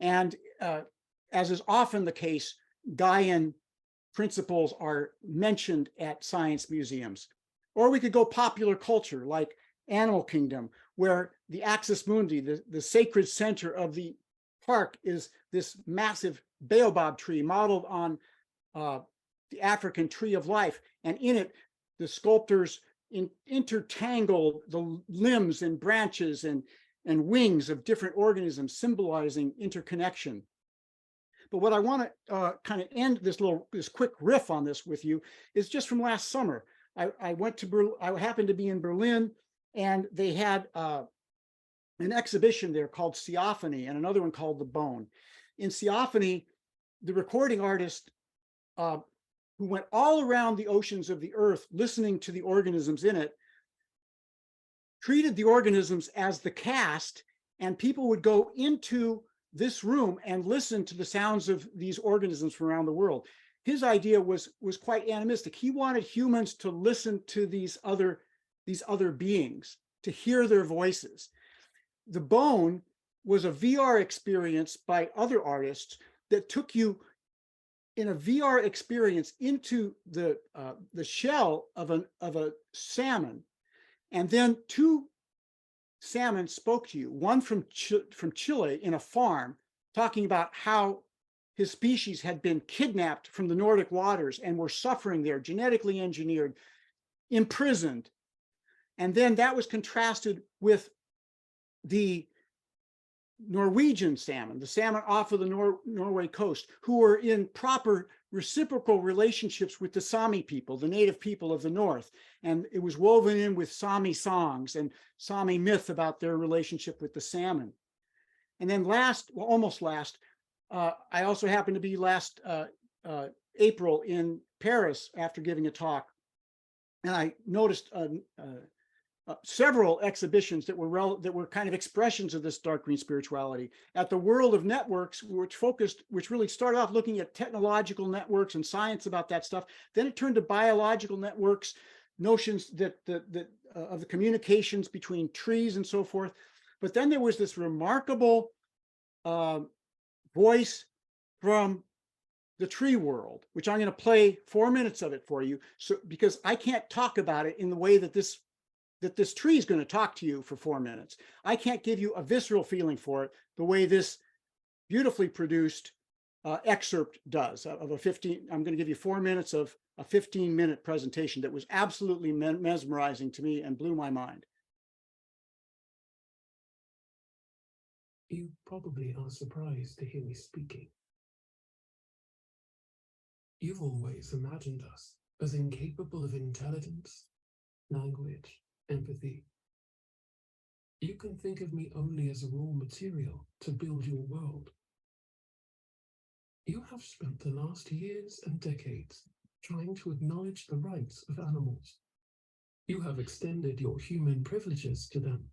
And as is often the case, Gaian principles are mentioned at science museums. Or we could go popular culture, like Animal Kingdom, where the Axis Mundi, the sacred center of the park, is this massive baobab tree modeled on the African tree of life. And in it, the sculptors intertangle the limbs and branches and wings of different organisms, symbolizing interconnection. But what I want to kind of end this quick riff on this with you is just from last summer. I happened to be in Berlin, and they had an exhibition there called Theophany, and another one called The Bone. In Theophany, the recording artist who went all around the oceans of the earth listening to the organisms in it, treated the organisms as the cast, and people would go into this room and listen to the sounds of these organisms from around the world. His idea was quite animistic. He wanted humans to listen to these other beings, to hear their voices. The Bone was a VR experience by other artists that took you in a VR experience into the shell of a salmon. And then two salmon spoke to you, one from Chile in a farm, talking about how his species had been kidnapped from the Nordic waters and were suffering there, genetically engineered, imprisoned. And then that was contrasted with the Norwegian salmon, the salmon off of the Norway coast, who were in proper reciprocal relationships with the Sami people, the native people of the north. And it was woven in with Sami songs and Sami myth about their relationship with the salmon. And then almost last, I also happened to be last April in Paris after giving a talk. And I noticed several exhibitions that were kind of expressions of this dark green spirituality at the World of Networks, which really started off looking at technological networks and science about that stuff. Then it turned to biological networks, notions that of the communications between trees and so forth. But then there was this remarkable voice from the tree world, which I'm going to play 4 minutes of it for you. So, because I can't talk about it in the way that this tree is going to talk to you for 4 minutes. I can't give you a visceral feeling for it the way this beautifully produced excerpt does of a 15. I'm going to give you 4 minutes of a 15-minute presentation that was absolutely mesmerizing to me and blew my mind. You probably are surprised to hear me speaking. You've always imagined us as incapable of intelligence, language, empathy. You can think of me only as a raw material to build your world. You have spent the last years and decades trying to acknowledge the rights of animals. You have extended your human privileges to them.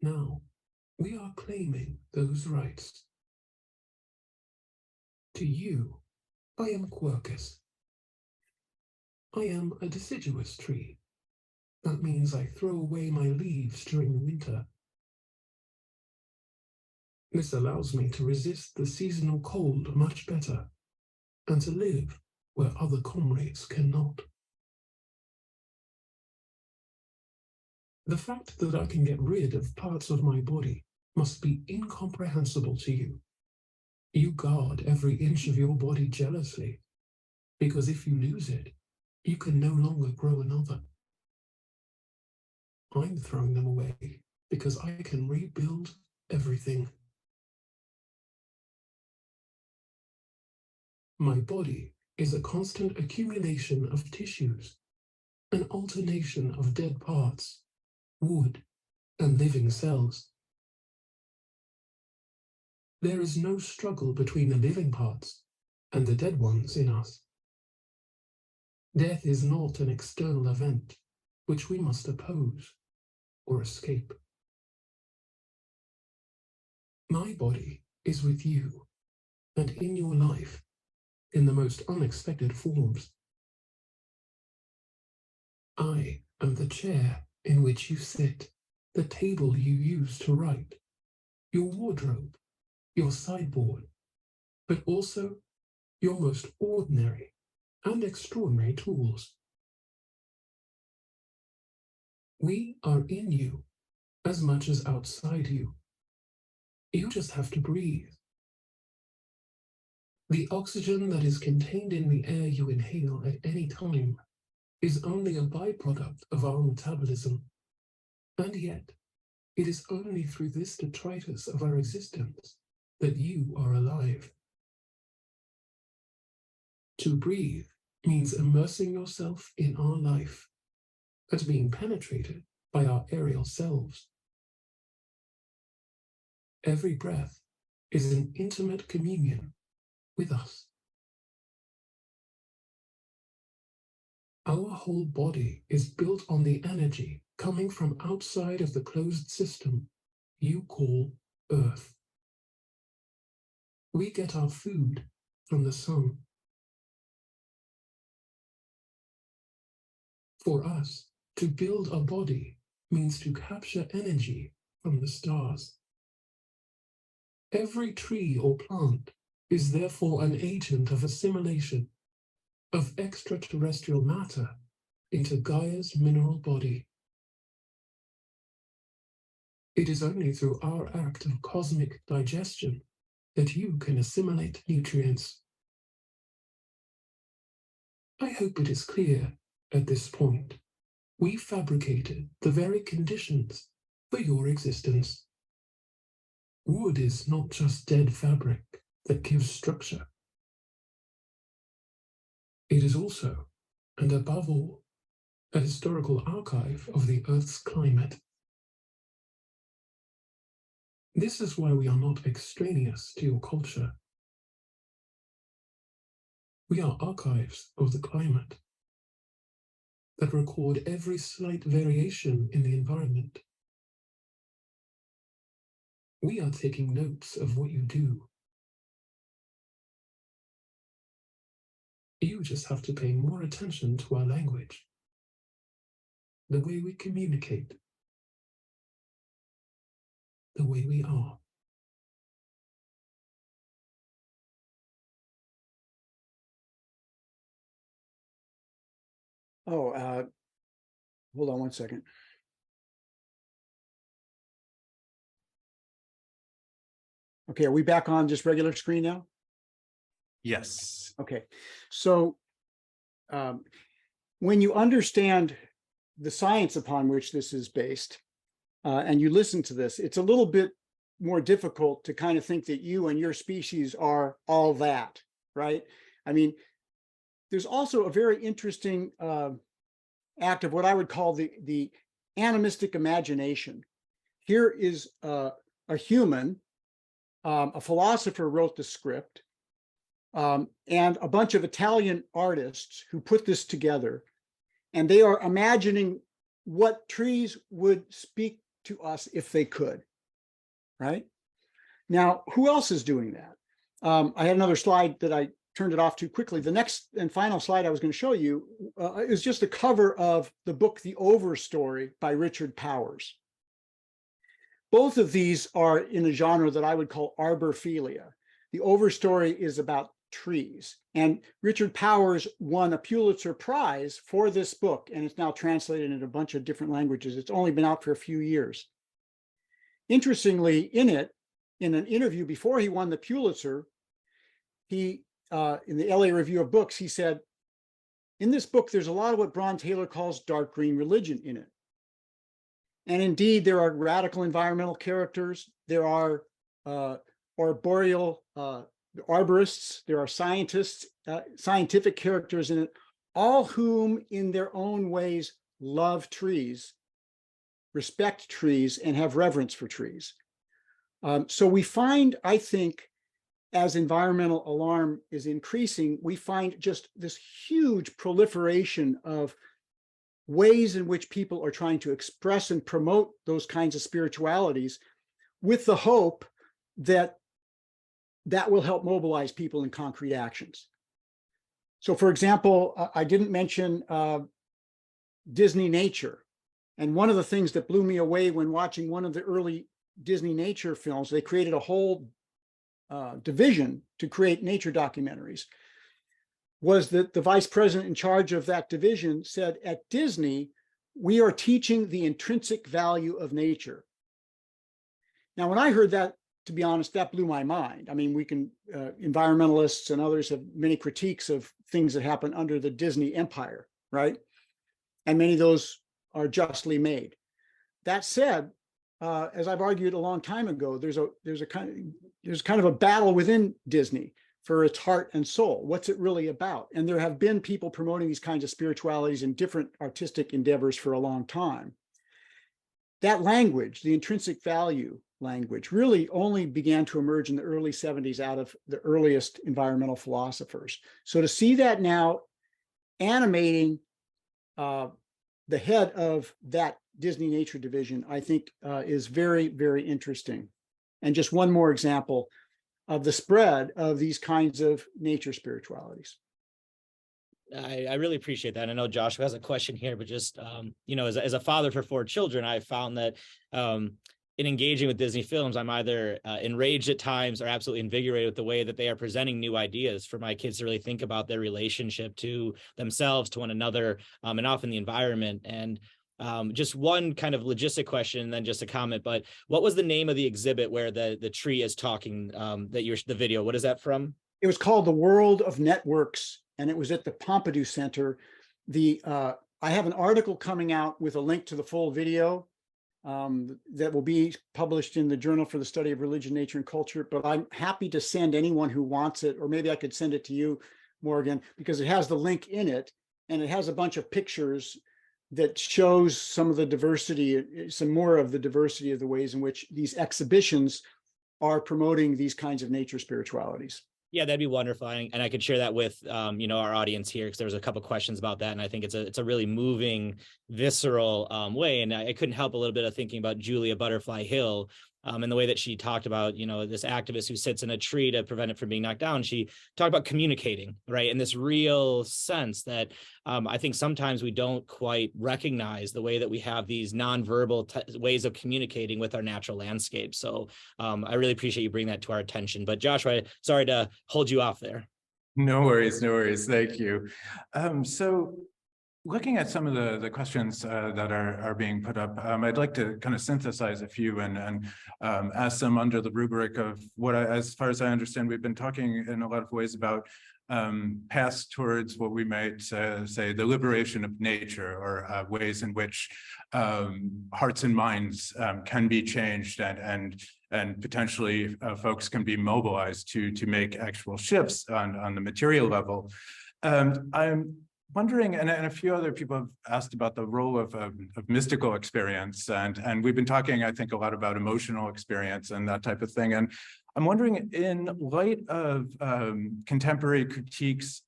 Now, we are claiming those rights. To you, I am Quercus. I am a deciduous tree. That means I throw away my leaves during the winter. This allows me to resist the seasonal cold much better, and to live where other comrades cannot. The fact that I can get rid of parts of my body must be incomprehensible to you. You guard every inch of your body jealously, because if you lose it, you can no longer grow another. I'm throwing them away because I can rebuild everything. My body is a constant accumulation of tissues, an alternation of dead parts, wood, and living cells. There is no struggle between the living parts and the dead ones in us. Death is not an external event which we must oppose or escape. My body is with you and in your life in the most unexpected forms. I am the chair in which you sit, the table you use to write, your wardrobe, your sideboard, but also your most ordinary and extraordinary tools. We are in you as much as outside you. You just have to breathe. The oxygen that is contained in the air you inhale at any time is only a byproduct of our metabolism, and yet it is only through this detritus of our existence that you are alive. To breathe means immersing yourself in our life and being penetrated by our aerial selves. Every breath is an intimate communion with us. Our whole body is built on the energy coming from outside of the closed system you call Earth. We get our food from the sun. For us, to build a body means to capture energy from the stars. Every tree or plant is therefore an agent of assimilation of extraterrestrial matter into Gaia's mineral body. It is only through our act of cosmic digestion that you can assimilate nutrients. I hope it is clear at this point. We fabricated the very conditions for your existence. Wood is not just dead fabric that gives structure. It is also, and above all, a historical archive of the Earth's climate. This is why we are not extraneous to your culture. We are archives of the climate that record every slight variation in the environment. We are taking notes of what you do. You just have to pay more attention to our language, the way we communicate, the way we are. Oh, hold on one second. Okay, are we back on just regular screen now? Yes. Okay, so when you understand the science upon which this is based, and you listen to this, it's a little bit more difficult to kind of think that you and your species are all that, right? I mean, there's also a very interesting act of what I would call the animistic imagination. Here is a human, a philosopher wrote the script, and a bunch of Italian artists who put this together, and they are imagining what trees would speak to us if they could, right? Now, who else is doing that? I had another slide that I turned it off too quickly. The next and final slide I was going to show you is just a cover of the book, The Overstory by Richard Powers. Both of these are in a genre that I would call arborphilia. The Overstory is about trees, and Richard Powers won a Pulitzer Prize for this book, and it's now translated in a bunch of different languages. It's only been out for a few years. Interestingly, in an interview before he won the Pulitzer, he in the LA Review of Books, he said, in this book, there's a lot of what Bron Taylor calls dark green religion in it. And indeed, there are radical environmental characters. There are arboreal arborists. There are scientists, scientific characters in it, all whom in their own ways love trees, respect trees, and have reverence for trees. So we find, I think, as environmental alarm is increasing, we find just this huge proliferation of ways in which people are trying to express and promote those kinds of spiritualities, with the hope that that will help mobilize people in concrete actions. So, for example, I didn't mention Disney Nature. And one of the things that blew me away when watching one of the early Disney Nature films, they created a whole division to create nature documentaries, was that the vice president in charge of that division said, at Disney, we are teaching the intrinsic value of nature. Now, when I heard that, to be honest, that blew my mind. I mean, we can, environmentalists and others have many critiques of things that happen under the Disney empire, right? And many of those are justly made. That said, as I've argued a long time ago, there's kind of a battle within Disney for its heart and soul. What's it really about? And there have been people promoting these kinds of spiritualities in different artistic endeavors for a long time. That language, the intrinsic value language, really only began to emerge in the early 70s out of the earliest environmental philosophers. So to see that now animating the head of that Disney Nature division, I think is very, very interesting. And just one more example of the spread of these kinds of nature spiritualities. I really appreciate that. I know Joshua has a question here, but just, as a father for 4 children, I found that in engaging with Disney films, I'm either enraged at times or absolutely invigorated with the way that they are presenting new ideas for my kids to really think about their relationship to themselves, to one another, and often the environment. And just one kind of logistic question and then just a comment, but what was the name of the exhibit where the tree is talking, the video, what is that from? It was called The World of Networks, and it was at the Pompidou Center. I have an article coming out with a link to the full video that will be published in the Journal for the Study of Religion, Nature, and Culture, but I'm happy to send anyone who wants it, or maybe I could send it to you, Morgan, because it has the link in it, and it has a bunch of pictures that shows some of the diversity, some more of the diversity of the ways in which these exhibitions are promoting these kinds of nature spiritualities. Yeah, that'd be wonderful. And I could share that with, our audience here, because there was a couple of questions about that. And I think it's a really moving, visceral way. And I couldn't help a little bit of thinking about Julia Butterfly Hill, And the way that she talked about, this activist who sits in a tree to prevent it from being knocked down, she talked about communicating, right? In this real sense that I think sometimes we don't quite recognize the way that we have these nonverbal ways of communicating with our natural landscape. So I really appreciate you bringing that to our attention. But Joshua, sorry to hold you off there. No worries, no worries. Thank you. So looking at some of the questions that are being put up, I'd like to kind of synthesize a few and ask them under the rubric of what, as far as I understand, we've been talking in a lot of ways about paths towards what we might say the liberation of nature, or ways in which hearts and minds can be changed and potentially folks can be mobilized to make actual shifts on the material level. I'm wondering, and a few other people have asked about the role of mystical experience, and we've been talking, I think, a lot about emotional experience and that type of thing. And I'm wondering, in light of contemporary critiques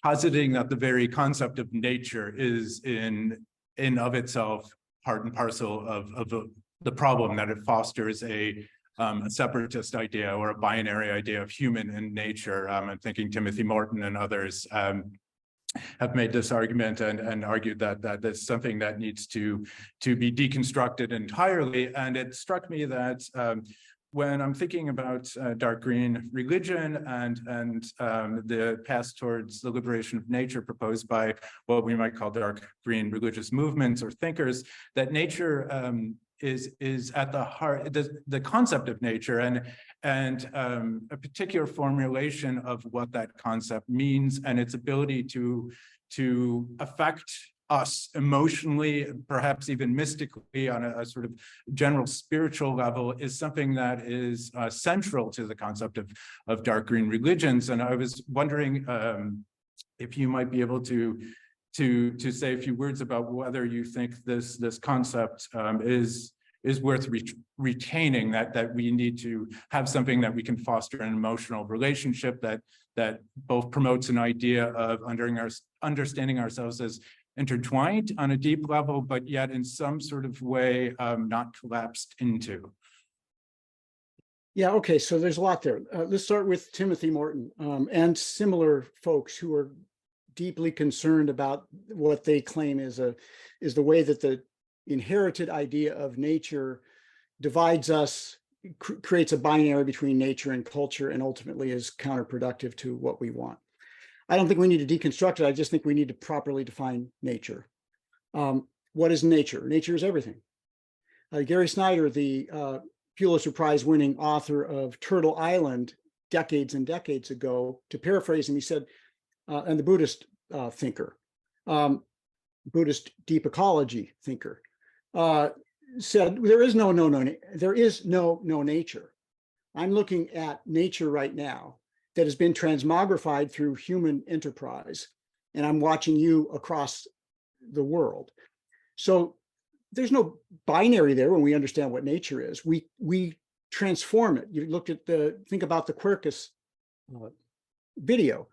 positing that the very concept of nature is in of itself part and parcel of the problem, that it fosters a separatist idea or a binary idea of human and nature. I'm thinking Timothy Morton and others have made this argument and argued that that's something that needs to be deconstructed entirely. And it struck me that when I'm thinking about dark green religion and the path towards the liberation of nature proposed by what we might call dark green religious movements or thinkers, that nature is at the heart, the concept of nature and a particular formulation of what that concept means and its ability to affect us emotionally, perhaps even mystically on a sort of general spiritual level, is something that is central to the concept of dark green religions. And I was wondering if you might be able to say a few words about whether you think this concept is worth retaining, that we need to have something that we can foster an emotional relationship that both promotes an idea of understanding ourselves as intertwined on a deep level, but yet in some sort of way not collapsed into. Yeah, okay, so there's a lot there. Let's start with Timothy Morton and similar folks who are deeply concerned about what they claim is the way that the inherited idea of nature divides us, creates a binary between nature and culture, and ultimately is counterproductive to what we want. I don't think we need to deconstruct it. I just think we need to properly define nature. What is nature? Nature is everything. Gary Snyder, the Pulitzer Prize winning author of Turtle Island decades and decades ago, to paraphrase him, he said, and the Buddhist thinker, Buddhist deep ecology thinker, said, there is no nature. I'm looking at nature right now that has been transmogrified through human enterprise, and I'm watching you across the world. So there's no binary there when we understand what nature is. We transform it. You look at think about the Quercus video.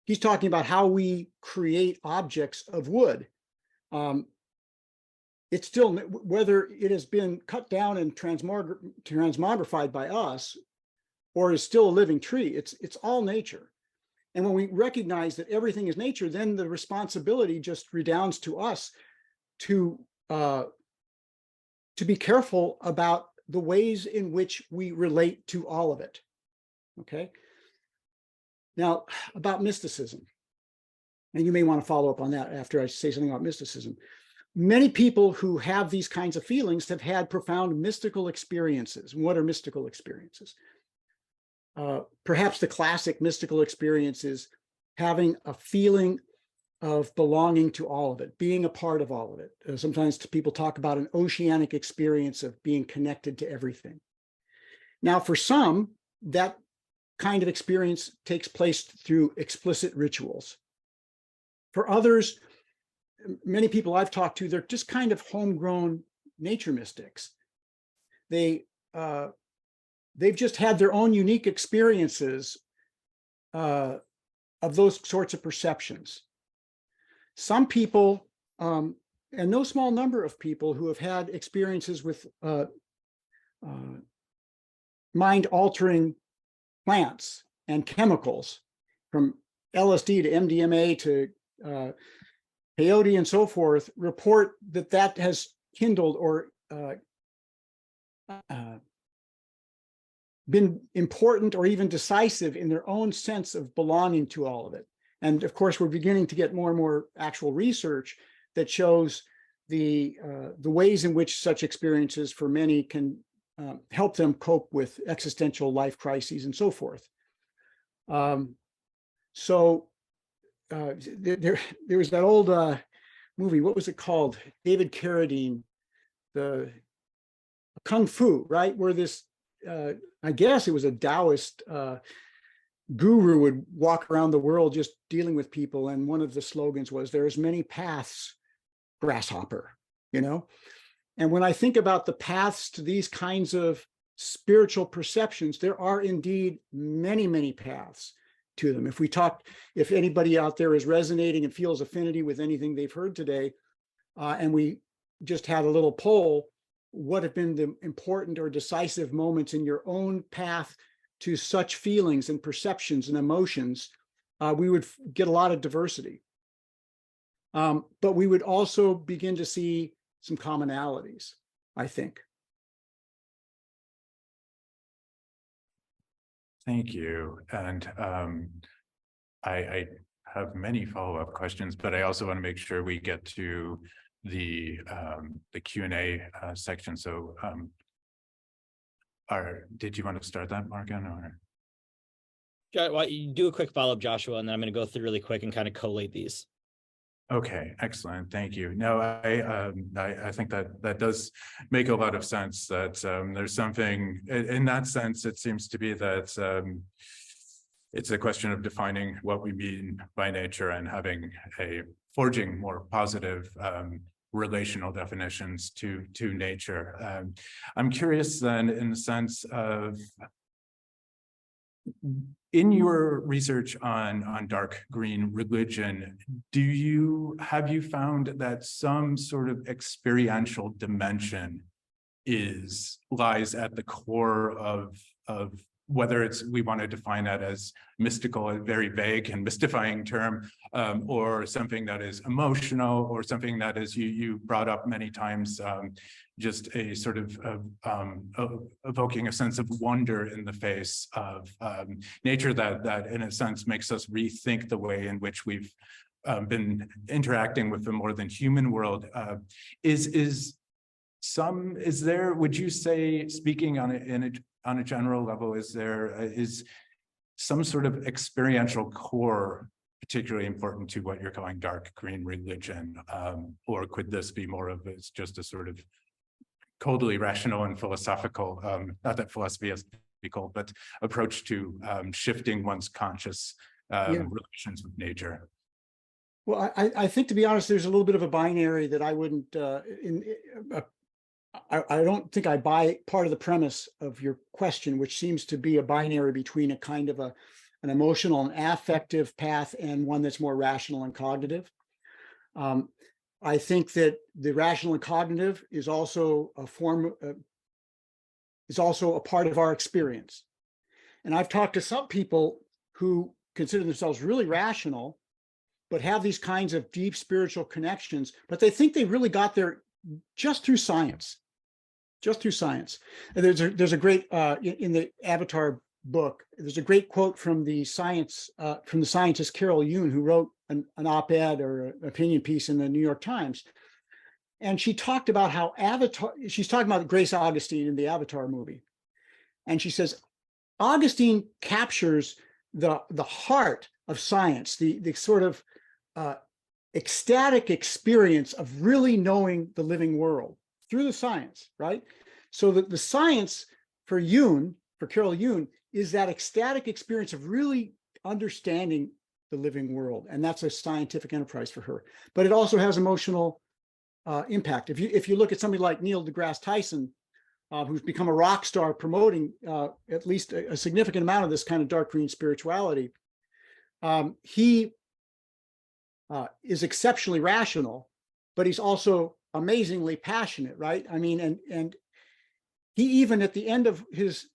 He's talking about how we create objects of wood. It's still, whether it has been cut down and transmogrified by us or is still a living tree, it's all nature. And when we recognize that everything is nature, then the responsibility just redounds to us to be careful about the ways in which we relate to all of it. Okay. Now, about mysticism, and you may want to follow up on that after I say something about mysticism. Many people who have these kinds of feelings have had profound mystical experiences. What are mystical experiences? Perhaps the classic mystical experience is having a feeling of belonging to all of it, being a part of all of it. Sometimes people talk about an oceanic experience of being connected to everything. Now, for some, that kind of experience takes place through explicit rituals. For others, many people I've talked to, they're just kind of homegrown nature mystics. They've just had their own unique experiences of those sorts of perceptions. Some people, and no small number of people who have had experiences with mind-altering plants and chemicals, from LSD to MDMA to peyote and so forth, report that that has kindled or been important or even decisive in their own sense of belonging to all of it. And of course, we're beginning to get more and more actual research that shows the ways in which such experiences for many can help them cope with existential life crises and so forth. There was that old movie, what was it called? David Carradine, the Kung Fu, right? Where this, I guess it was a Taoist guru would walk around the world just dealing with people. And one of the slogans was, "There's many paths, grasshopper," you know? And when I think about the paths to these kinds of spiritual perceptions, there are indeed many, many paths to them. If anybody out there is resonating and feels affinity with anything they've heard today, and we just had a little poll, what have been the important or decisive moments in your own path to such feelings and perceptions and emotions, we would get a lot of diversity. But we would also begin to see some commonalities, I think. Thank you. And I have many follow-up questions, but I also want to make sure we get to the Q&A section. So did you want to start that, Morgan? Or? Well, you do a quick follow-up, Joshua, and then I'm going to go through really quick and kind of collate these. Okay, excellent. Thank you. No, I think that does make a lot of sense, that there's something in that sense. It seems to be that it's a question of defining what we mean by nature and forging more positive relational definitions to nature. I'm curious then, in the sense of, in your research on dark green religion, have you found that some sort of experiential dimension lies at the core of whether we want to define that as mystical, a very vague and mystifying term, or something that is emotional, or something that is, you brought up many times, just a sort of evoking a sense of wonder in the face of nature that in a sense makes us rethink the way in which we've been interacting with the more than human world. Would you say, speaking on a general level, is some sort of experiential core particularly important to what you're calling dark green religion? Or could this be more of just a sort of coldly rational and philosophical, not that philosophy has to be cold, but approach to shifting one's conscious relations with nature? Well, I think, to be honest, there's a little bit of a binary that I wouldn't, I don't think I buy part of the premise of your question, which seems to be a binary between a kind of an emotional and affective path and one that's more rational and cognitive. I think that the rational and cognitive is also a part of our experience. And I've talked to some people who consider themselves really rational, but have these kinds of deep spiritual connections, but they think they really got there just through science. And there's a great, in the Avatar book, there's a great quote from the scientist Carol Yoon, who wrote an op-ed or an opinion piece in the New York Times. And she talked about how she's talking about Grace Augustine in the Avatar movie. And she says, Augustine captures the heart of science, the sort of ecstatic experience of really knowing the living world through the science, right? So that the science for Carol Yoon, is that ecstatic experience of really understanding the living world. And that's a scientific enterprise for her. But it also has emotional impact. If you look at somebody like Neil deGrasse Tyson, who's become a rock star promoting at least a significant amount of this kind of dark green spirituality, he is exceptionally rational, but he's also amazingly passionate, right? I mean, and he even at the end of his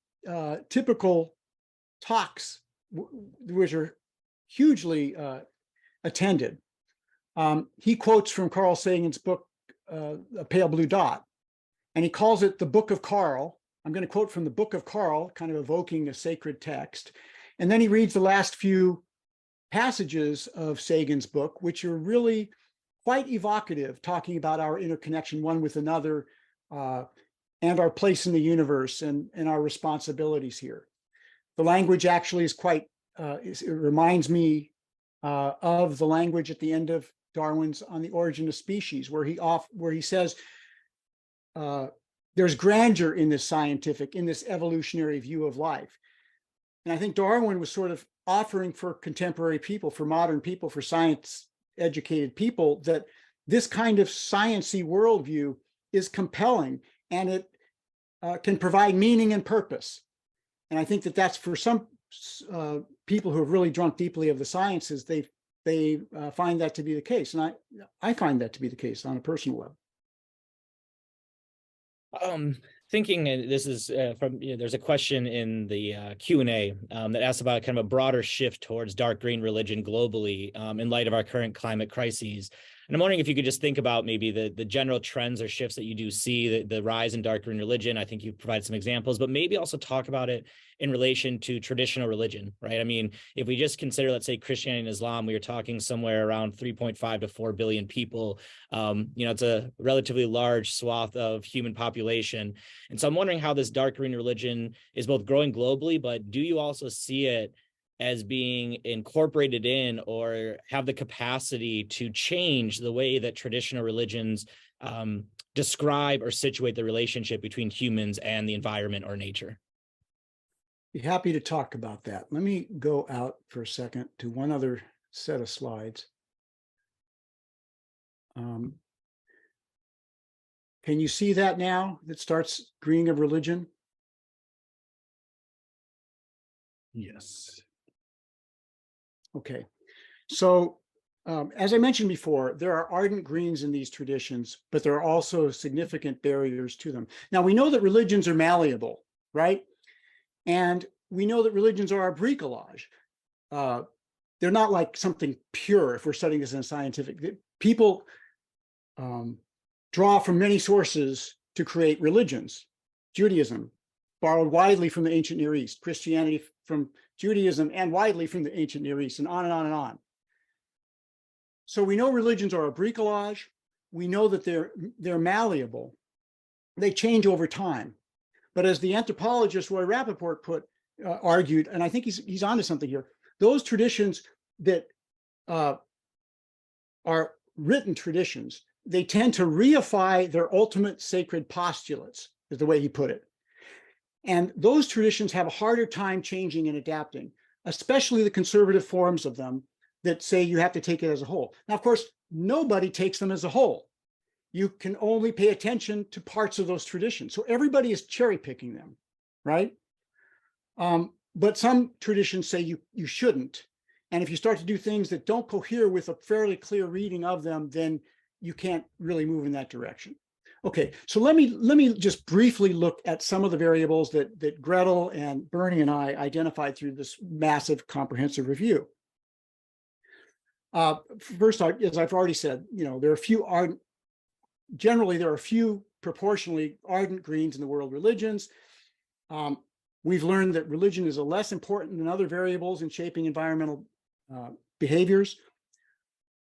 typical talks, which are hugely attended, he quotes from Carl Sagan's book, A Pale Blue Dot, and he calls it the Book of Carl. I'm going to quote from the Book of Carl, kind of evoking a sacred text. And then he reads the last few passages of Sagan's book, which are really quite evocative, talking about our interconnection one with another, and our place in the universe and our responsibilities here. The language actually is quite, it reminds me of the language at the end of Darwin's On the Origin of Species, where he says, there's grandeur in this in this evolutionary view of life. And I think Darwin was sort of offering for contemporary people, for modern people, for science-educated people, that this kind of sciencey worldview is compelling and it can provide meaning and purpose. And I think that that's for some people who have really drunk deeply of the sciences, they find that to be the case. And I find that to be the case on a personal level. Thinking, this is from, there's a question in the Q&A that asks about kind of a broader shift towards dark green religion globally in light of our current climate crises. And I'm wondering if you could just think about maybe the general trends or shifts that you do see, the rise in dark green religion. I think you provide some examples, but maybe also talk about it in relation to traditional religion, right? I mean, if we just consider, let's say, Christianity and Islam, we are talking somewhere around 3.5 to 4 billion people. It's a relatively large swath of human population. And so I'm wondering how this dark green religion is both growing globally, but do you also see it as being incorporated in or have the capacity to change the way that traditional religions describe or situate the relationship between humans and the environment or nature? Be happy to talk about that. Let me go out for a second to one other set of slides. Can you see that now? That starts greening of religion? Yes. Okay. So as I mentioned before, there are ardent greens in these traditions, but there are also significant barriers to them. Now, we know that religions are malleable, right? And we know that religions are a bricolage. They're not like something pure if we're studying this in a scientific. People draw from many sources to create religions. Judaism borrowed widely from the ancient Near East, Christianity from Judaism and widely from the ancient Near East, and on and on and on. So we know religions are a bricolage. We know that they're malleable. They change over time. But as the anthropologist Roy Rappaport argued, and I think he's onto something here, those traditions that are written traditions, they tend to reify their ultimate sacred postulates, is the way he put it. And those traditions have a harder time changing and adapting, especially the conservative forms of them that say you have to take it as a whole. Now, of course, nobody takes them as a whole. You can only pay attention to parts of those traditions. So everybody is cherry picking them, right? But some traditions say you shouldn't. And if you start to do things that don't cohere with a fairly clear reading of them, then you can't really move in that direction. Okay, so let me just briefly look at some of the variables that Gretel and Bernie and I identified through this massive comprehensive review. First, as I've already said, there are a few ardent, generally there are a few proportionally ardent greens in the world religions. We've learned that religion is less important than other variables in shaping environmental behaviors.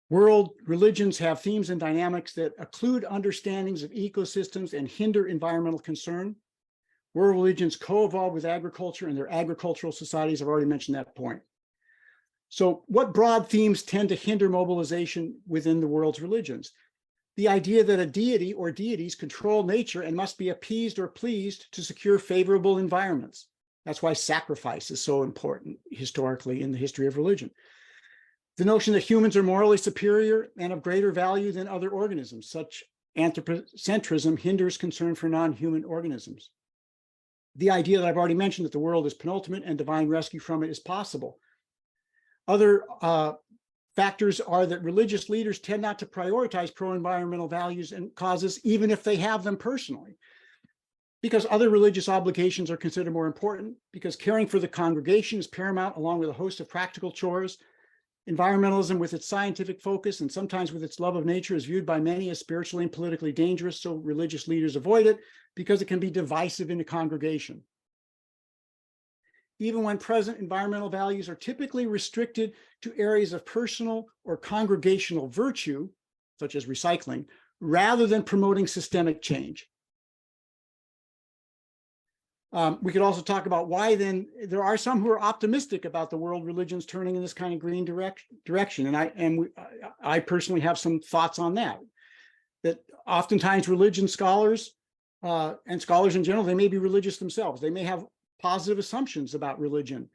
World religions have themes and dynamics that occlude understandings of ecosystems and hinder environmental concern. World religions co-evolve with agriculture and their agricultural societies. I've already mentioned that point. So what broad themes tend to hinder mobilization within the world's religions? The idea that a deity or deities control nature and must be appeased or pleased to secure favorable environments. That's why sacrifice is so important historically in the history of religion. The notion that humans are morally superior and of greater value than other organisms. Such anthropocentrism hinders concern for non-human organisms. The idea that I've already mentioned that the world is penultimate and divine rescue from it is possible. Other factors are that religious leaders tend not to prioritize pro-environmental values and causes, even if they have them personally. because other religious obligations are considered more important, because caring for the congregation is paramount along with a host of practical chores. Environmentalism, with its scientific focus and sometimes with its love of nature, is viewed by many as spiritually and politically dangerous, so religious leaders avoid it because it can be divisive in a congregation. Even when present, environmental values are typically restricted to areas of personal or congregational virtue, such as recycling, rather than promoting systemic change. We could also talk about why then there are some who are optimistic about the world religions turning in this kind of green direction. And I personally have some thoughts on that. That oftentimes religion scholars and scholars in general, they may be religious themselves. They may have positive assumptions about religion.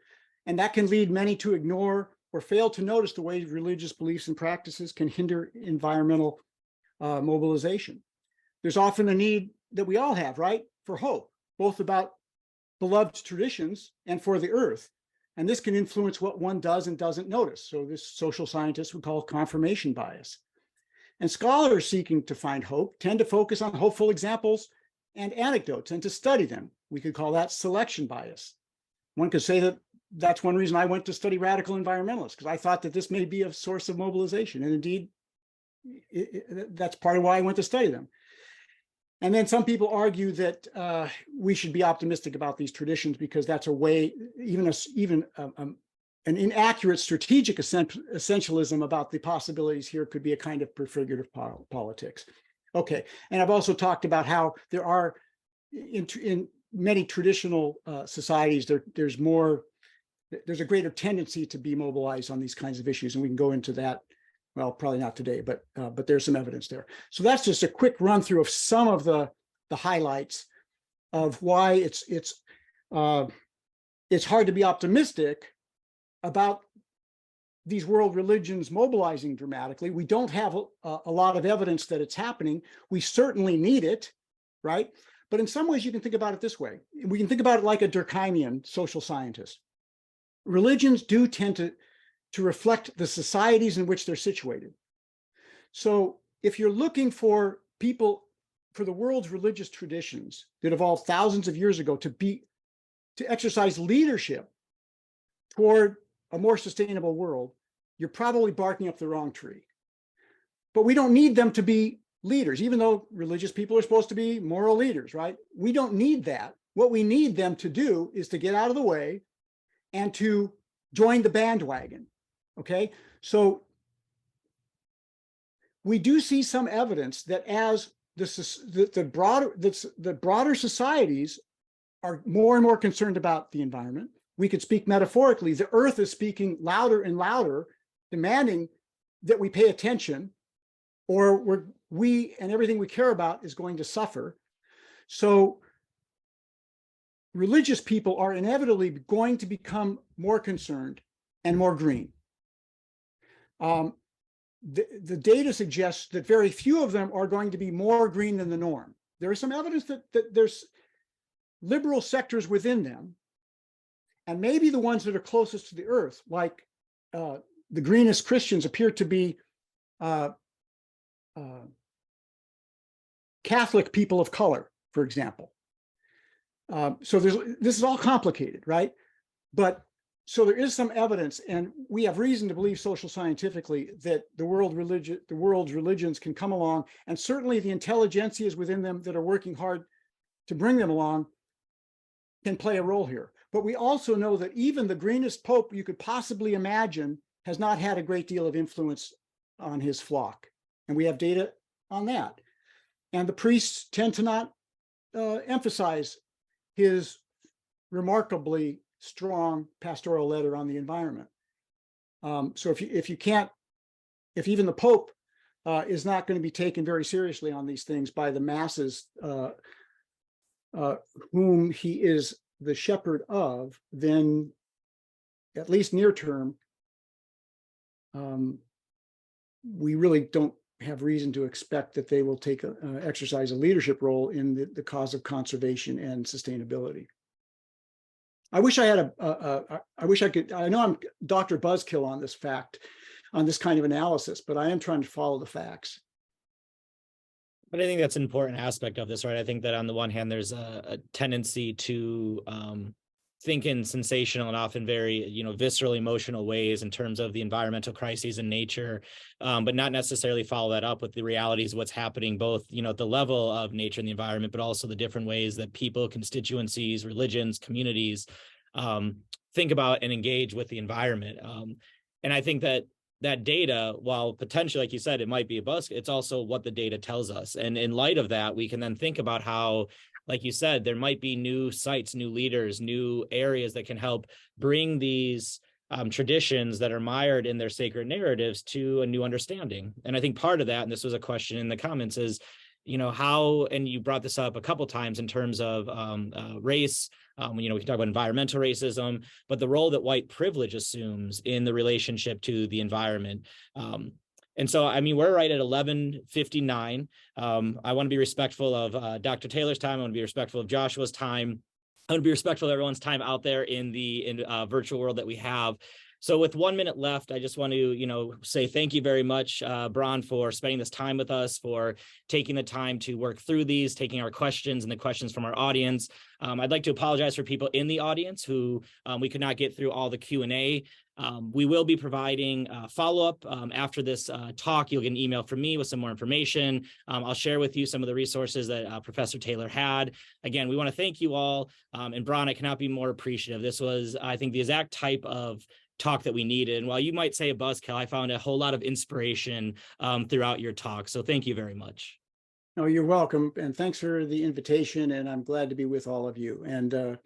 And that can lead many to ignore or fail to notice the way religious beliefs and practices can hinder environmental mobilization. There's often a need that we all have, right, for hope, both about beloved traditions and for the earth. And this can influence what one does and doesn't notice. So this social scientists would call confirmation bias. And scholars seeking to find hope tend to focus on hopeful examples and anecdotes and to study them. We could call that selection bias. One could say that that's one reason I went to study radical environmentalists, because I thought that this may be a source of mobilization. And indeed, that's part of why I went to study them. And then some people argue that we should be optimistic about these traditions because that's a way, even an inaccurate strategic essentialism about the possibilities here could be a kind of prefigurative politics. Okay, and I've also talked about how there are, in many traditional societies, there's a greater tendency to be mobilized on these kinds of issues, and we can go into that. Well, probably not today, but there's some evidence there. So that's just a quick run through of some of the highlights of why it's hard to be optimistic about these world religions mobilizing dramatically. We don't have a lot of evidence that it's happening. We certainly need it, right? But in some ways, you can think about it this way. We can think about it like a Durkheimian social scientist. Religions do tend to reflect the societies in which they're situated. So if you're looking for people, for the world's religious traditions that evolved thousands of years ago to exercise leadership toward a more sustainable world, you're probably barking up the wrong tree. But we don't need them to be leaders, even though religious people are supposed to be moral leaders, right? We don't need that. What we need them to do is to get out of the way and to join the bandwagon. Okay, so we do see some evidence that as the broader societies are more and more concerned about the environment, we could speak metaphorically, the earth is speaking louder and louder, demanding that we pay attention, or we and everything we care about is going to suffer. So religious people are inevitably going to become more concerned and more green. The data suggests that very few of them are going to be more green than the norm. There is some evidence that there's liberal sectors within them, and maybe the ones that are closest to the earth, like the greenest Christians, appear to be Catholic people of color, for example. So this is all complicated, right? But so there is some evidence, and we have reason to believe social scientifically that the world's religions can come along, and certainly the intelligentsias within them that are working hard to bring them along can play a role here. But we also know that even the greenest pope you could possibly imagine has not had a great deal of influence on his flock. And we have data on that. And the priests tend to not emphasize his remarkably strong pastoral letter on the environment. So if even the Pope is not going to be taken very seriously on these things by the masses whom he is the shepherd of, then at least near term, we really don't have reason to expect that they will exercise a leadership role in the cause of conservation and sustainability. I wish I had I know I'm Dr. Buzzkill on this kind of analysis, but I am trying to follow the facts. But I think that's an important aspect of this, right? I think that on the one hand, there's a tendency to think in sensational and often very, visceral, emotional ways in terms of the environmental crises in nature, but not necessarily follow that up with the realities of what's happening, both, at the level of nature and the environment, but also the different ways that people, constituencies, religions, communities think about and engage with the environment. And I think that data, while potentially, like you said, it might be a bust, it's also what the data tells us. And in light of that, we can then think about how, like you said, there might be new sites, new leaders, new areas that can help bring these traditions that are mired in their sacred narratives to a new understanding. And I think part of that, and this was a question in the comments, is, how, and you brought this up a couple times in terms of race, we can talk about environmental racism, but the role that white privilege assumes in the relationship to the environment. And so, we're right at 11:59. I want to be respectful of Dr. Taylor's time. I want to be respectful of Joshua's time. I want to be respectful of everyone's time out there in the virtual world that we have. So with 1 minute left, I just want to, say thank you very much, Bron, for spending this time with us, for taking the time to work through these, taking our questions and the questions from our audience. I'd like to apologize for people in the audience who we could not get through all the Q&A. We will be providing follow-up after this talk. You'll get an email from me with some more information. I'll share with you some of the resources that Professor Taylor had. Again, we want to thank you all. And Bron, I cannot be more appreciative. This was, I think, the exact type of talk that we needed. And while you might say a buzzkill, I found a whole lot of inspiration throughout your talk. So thank you very much. No, you're welcome. And thanks for the invitation. And I'm glad to be with all of you and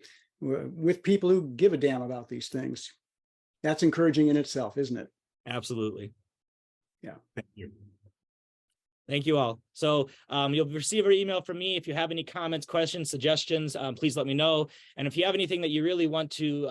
with people who give a damn about these things. That's encouraging in itself, isn't it? Absolutely. Yeah. Thank you. Thank you all. So you'll receive an email from me. If you have any comments, questions, suggestions, please let me know. And if you have anything that you really want to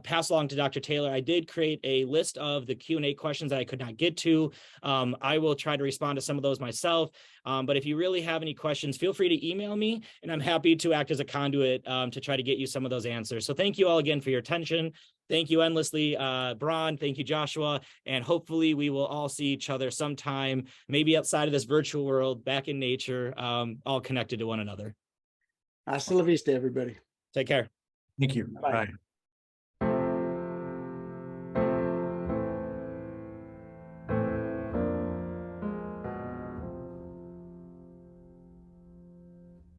pass along to Dr. Taylor, I did create a list of the Q&A questions that I could not get to. I will try to respond to some of those myself. But if you really have any questions, feel free to email me, and I'm happy to act as a conduit to try to get you some of those answers. So thank you all again for your attention. Thank you endlessly, Bron. Thank you, Joshua. And hopefully we will all see each other sometime, maybe outside of this virtual world, back in nature, all connected to one another. Hasta la vista, everybody. Take care. Thank you. Bye. Bye.